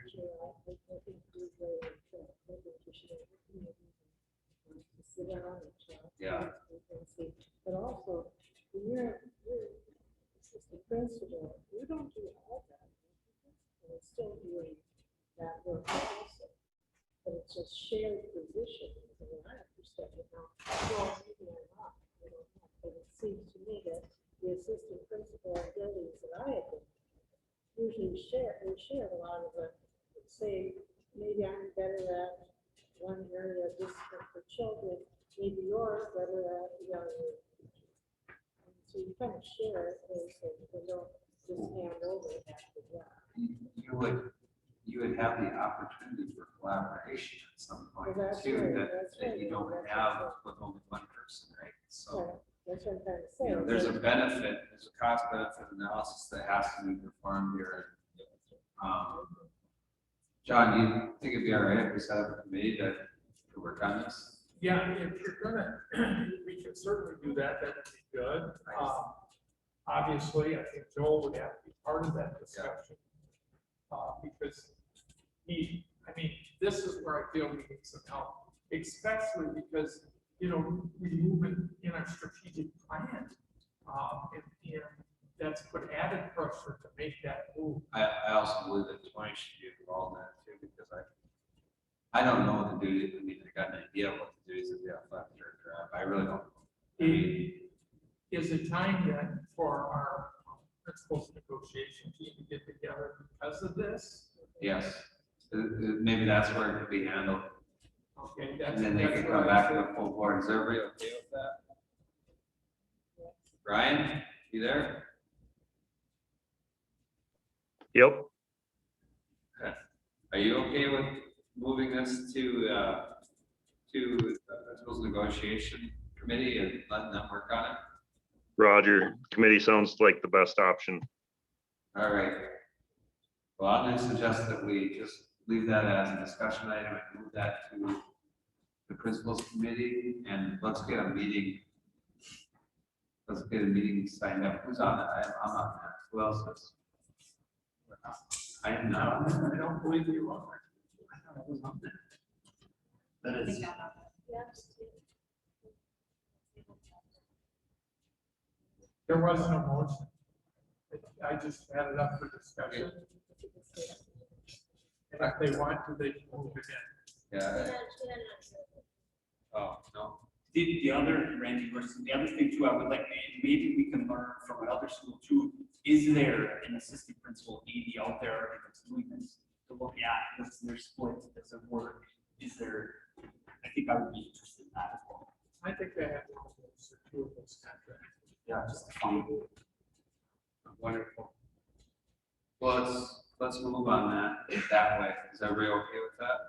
Yeah.
But also, when you're assistant principal, you don't do all that. And it's still doing that work also. But it's a shared position, and I understand it now. Well, maybe I'm not, I don't know, but it seems to me that the assistant principal in buildings that I have been usually share a lot of the, say, maybe I'm better at one area of discipline for children, maybe you're better at younger. So you kind of share those things and don't just hand over after that.
You would have the opportunity for collaboration at some point
Well, that's
too,
right,
that
that's right.
you don't
That's
have
right.
with only one person, right? So,
So that's what I'm trying to say.
you know, there's a benefit, there's a cost benefit analysis that has to be performed here. John, you think it'd be all right if we set up a committee to work on this?
Yeah, if you're gonna, we can certainly do that, that would be good. Obviously, I think Joel would have to be part of that discussion. Because this is where I feel we need some help, especially because, you know, we move in our strategic plan. And that's put added pressure to make that move.
I also believe that Tony should be involved in that too, because I don't know what the duties, I mean, I got an idea of what the duties of the athletic director are. I really don't. I mean,
Is it time then for our principals negotiation team to get together because of this?
yes, maybe that's where it could be handled.
Okay, that's.
And then they
that's
can
what
come
I
back to
said.
the full board. Is everybody okay with that? Ryan, you there?
Yep.
Are you okay with moving this to principals negotiation committee and letting them work on it?
Roger, committee sounds like the best option.
All right. Well, I'm gonna suggest that we just leave that as a discussion item and move that to the principals committee, and let's get a meeting. Let's get a meeting signed up. Who's on that? I'm on that. Who else is? I am not on that.
I don't believe you are.
I thought I was on that.
That is,
There wasn't a motion. I just had it up for discussion. And if they want to, they can move it in.
Yeah. Oh, no.
the other, Randy, versus the other thing too, I would like, maybe we can learn from another school too. Is there an assistant principal AD out there that's doing this to look at, what's their split, does it work? Is there, I think I would be interested in that as well.
I think they have one of those, or two of those contracts.
Yeah, just to find.
Wonderful. Well, let's move on that way. Is everybody okay with that?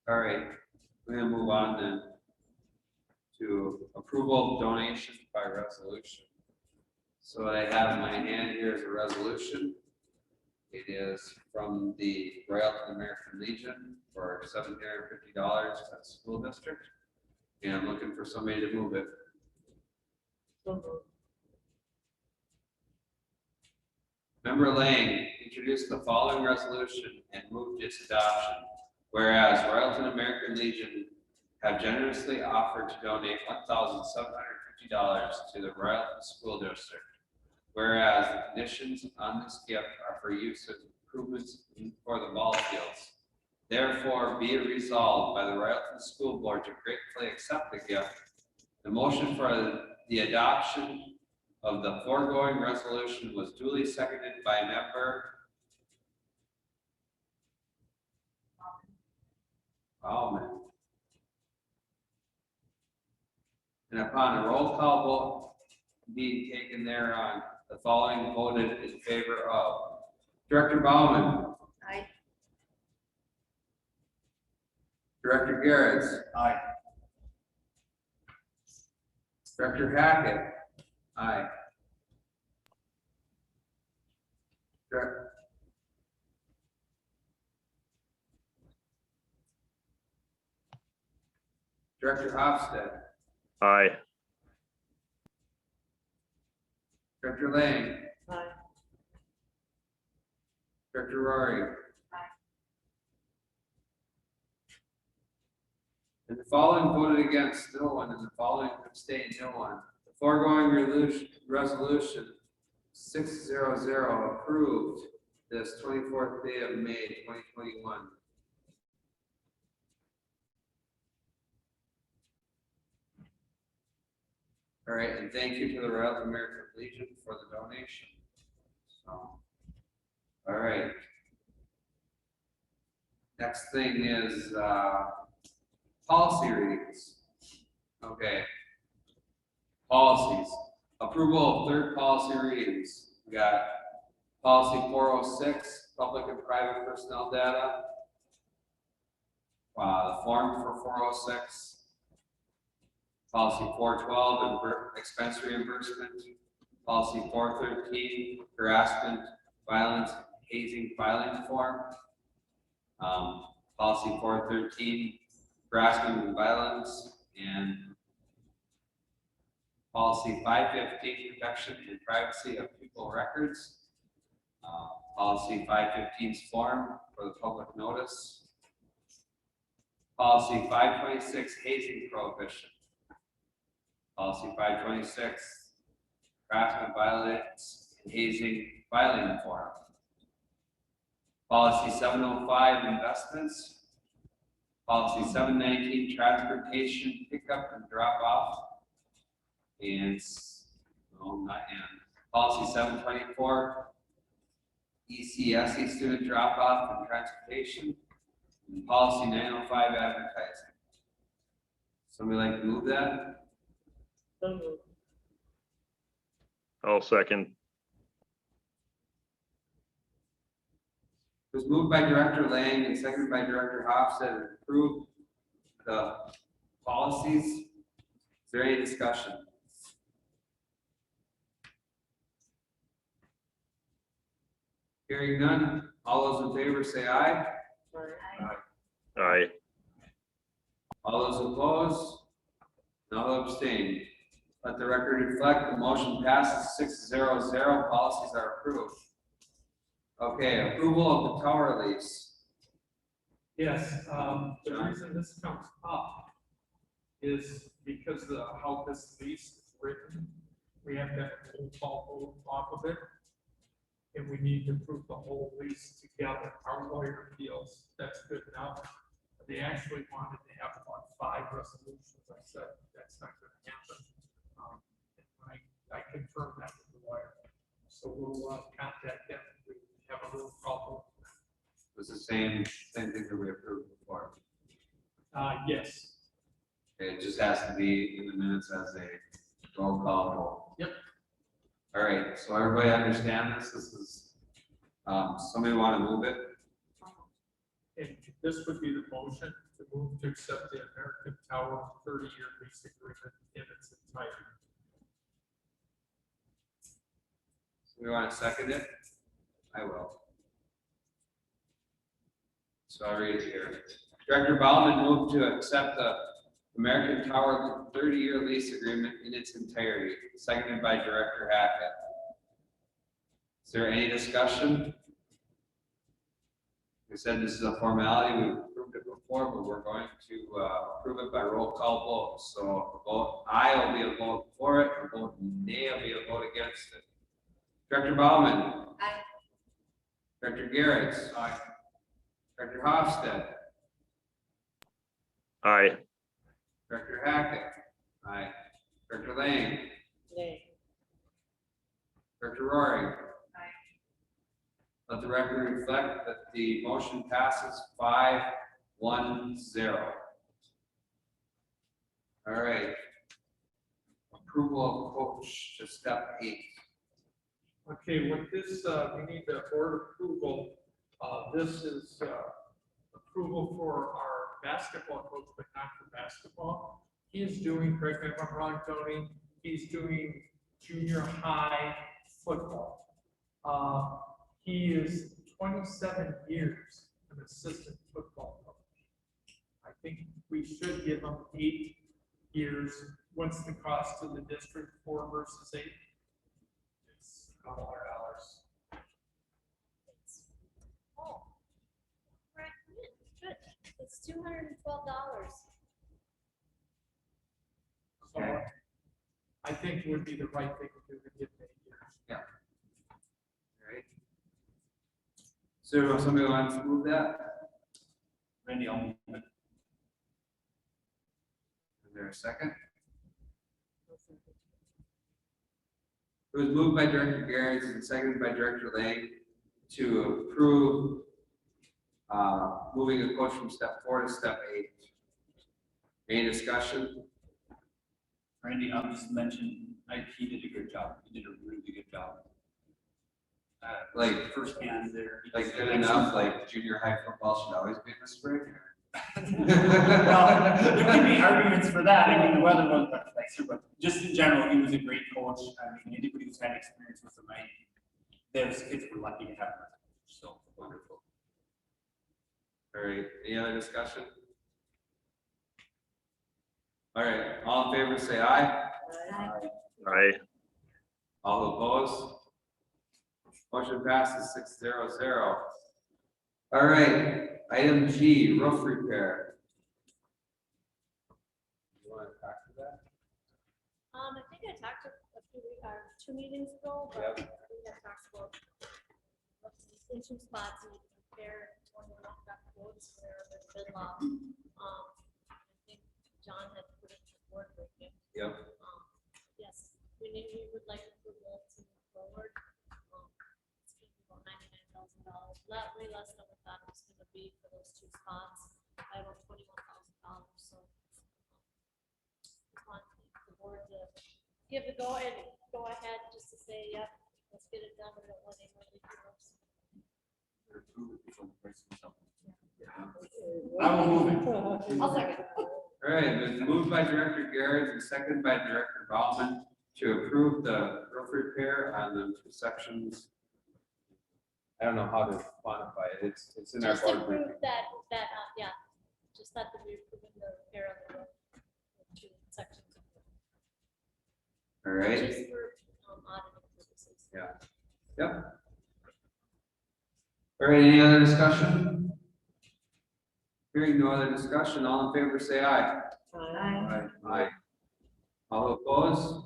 All right, we're gonna move on then to approval of donation by resolution. So what I have in my hand here is a resolution. It is from the Royalton American Legion for $750 to the school district. And I'm looking for somebody to move it. Member Lang introduced the following resolution and moved its adoption. Whereas Royalton American Legion have generously offered to donate $1,750 to the Royalton School District. Whereas the conditions on this gift are for use of improvements for the ball fields. Therefore, be it resolved by the Royalton School Board to gratefully accept the gift. The motion for the adoption of the foregoing resolution was duly seconded by member Bauman. And upon a roll call vote being taken thereon, the following voted in favor of Director Bauman,
Aye.
Director Garretts,
Aye.
Director Hackett, aye. Dir- Director Hofstad,
Aye.
Director Lang,
Aye.
Director Rory. And the following voted against, no one, and the following abstained, no one. The foregoing resolution 600 approved this 24th day of May, 2021. All right, and thank you to the Royal American Legion for the donation. So, all right. Next thing is, policy readings. Okay. Policies. Approval of third policy readings. We got policy 406, public and private personnel data. The form for 406. Policy 412, expense reimbursement. Policy 413, harassment, violence, hazing filing form. Policy 413, harassment and violence, and policy 515, protection and privacy of people records. Policy 515's form for the public notice. Policy 526, hazing prohibition. Policy 526, harassment, violence, and hazing filing form. Policy 705, investments. Policy 719, transportation pickup and drop off. And, no, not and. Policy 724, ECSE student drop off and transportation. And policy 905, advertising. Somebody like to move that?
I'll second.
It was moved by Director Lang and seconded by Director Hofstad to approve the policies. Is there any discussion? Hearing none, all those in favor say aye.
Aye.
All those opposed? No abstained. Let the record reflect the motion passes 600. Policies are approved. Okay, approval of the tower lease.
Yes, the reason this comes up is because of how this lease is written. We have that whole call off of it. And we need to approve the whole lease together. Our lawyer feels that's good enough. They actually wanted to have about 5 resolutions. I said, that's not gonna happen. And I confirmed that with the lawyer. So we'll contact them. We have a little problem.
It was the same thing that we approved before.
Yes.
It just has to be in the minutes as a roll call vote.
Yep.
All right, so everybody understand this? This is, somebody want to move it?
And this would be the motion to move to accept the American Tower 30-year lease agreement in its entirety.
We want to second it? I will. So I'll read it here. Director Bauman moved to accept the American Tower 30-year lease agreement in its entirety, seconded by Director Hackett. Is there any discussion? We said this is a formality, we approved it before, but we're going to approve it by roll call vote. So a vote aye will be a vote for it, a vote nay will be a vote against it. Director Bauman.
Aye.
Director Garretts. Aye. Director Hofstad.
Aye.
Director Hackett. Aye. Director Lang.
Nay.
Director Rory. Let the record reflect that the motion passes 5 1-0. All right. Approval of coach to step 8.
Okay, with this, we need the board approval. This is approval for our basketball coach, but not for basketball. He is doing, correct me if I'm wrong, Tony, he's doing junior high football. He is 27 years an assistant football coach. I think we should give him 8 years. What's the cost to the district, 4 versus 8?
It's $100.
Oh. Right, good. It's $212.
So I think it would be the right thing to do to give him 8 years.
All right. So somebody wants to move that?
Randy, I'll move it.
Is there a second? It was moved by Director Garrett and seconded by Director Lang to approve moving a coach from step 4 to step 8. Any discussion?
Randy, I'll just mention, he did a good job. He did a really good job.
Like,
Firsthand there. he
like
just-
good enough, like junior high football should always be in the spring?
Well, there can be arguments for that. I mean, the weather wasn't much nicer, but just in general, he was a great coach. I mean, anybody who's had experience with him, those kids were lucky to have him. So wonderful.
All right, any other discussion? All right, all in favor, say aye.
Aye.
All opposed? Motion passes 6-0-0. All right, item G, roof repair. You want to talk to that?
I think I talked a few, 2 meetings ago, but I think I talked about in 2 spots and compare 21 got quotes where there's been law. I think John had put it to board breaking.
Yep.
Yes, we would like approval to move forward. It's gonna be about $99,000, way less than we thought it was gonna be for those 2 spots, by about $21,000, so. Want the board to give it go and go ahead just to say, yep, let's get it done, we don't want any more detours.
I will move it.
I'll second.
All right, it was moved by Director Garrett and seconded by Director Bauman to approve the roof repair on the 2 sections. I don't know how to quantify it, it's in our
Just
board
approve
briefing.
that, yeah, just that to be approving the repair of the roof, the 2 sections.
All right,
Just for auditing purposes.
yeah, yep. All right, any other discussion? Hearing no other discussion, all in favor say aye.
Aye.
Aye. All opposed?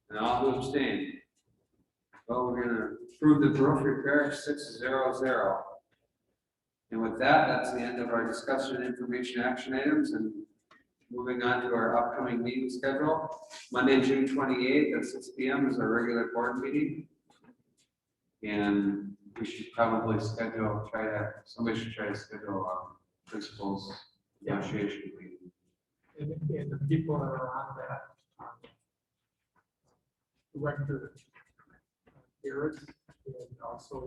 And all who abstain? Well, we're gonna approve the roof repair 6-0-0. And with that, that's the end of our discussion, information, action items, and moving on to our upcoming meeting schedule. Monday, June 28th at 6 p.m. is our regular board meeting. And we should probably somebody should try to schedule principals negotiation meeting.
And the people that are on that, Director Garrett, and also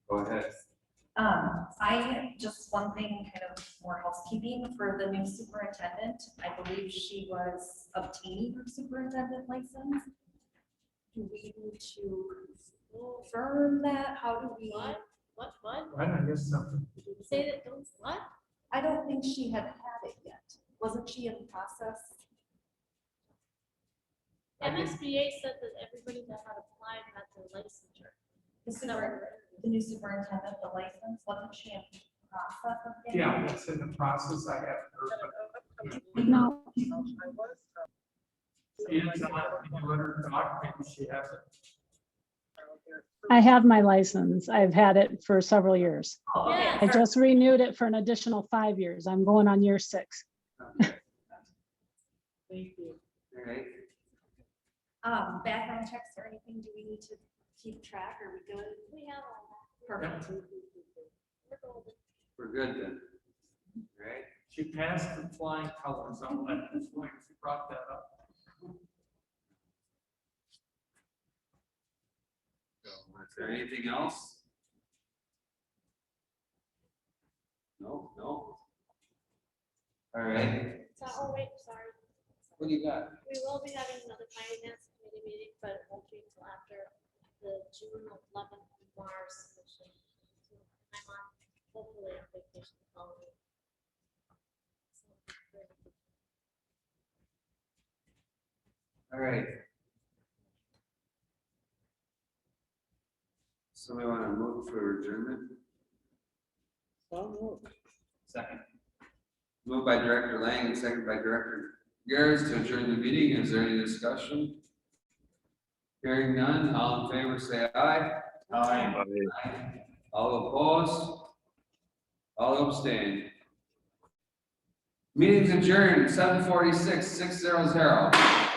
Go ahead.
I, just one thing, kind of more housekeeping for the new superintendent. I believe she was obtaining her superintendent license. Do we need to confirm that? How do we?
What?
I don't guess something.
Say that, don't, what?
I don't think she had it yet. Wasn't she in the process?
MSBA said that everybody that had applied had their licensure.
The new superintendent, the license, wasn't she in the process of getting?
Yeah, it's in the process. I haven't heard, but
No,
she is on, can you let her talk? Maybe she hasn't.
I have my license. I've had it for several years.
Oh, okay.
Yeah.
I just renewed it for an additional 5 years. I'm going on year 6.
Thank you. All right.
Background checks or anything, do we need to keep track? Are we good?
We have all
Perfect.
that. We're golden.
We're good then. Right?
She passed the flying colors on that, that's why she brought that up.
So, is there anything else? No, no. All right,
So, oh wait, sorry.
what do you got?
We will be having another finance committee meeting, but it won't be until after the June 11th Mars session. So I'm on, hopefully on vacation the following.
All right. Somebody want to move for adjournment?
Second.
Moved by Director Lang and seconded by Director Garrett to adjourn the meeting. Is there any discussion? Hearing none, all in favor say aye.
Aye.
All opposed? All abstain. Meeting's adjourned, 7:46, 6:00.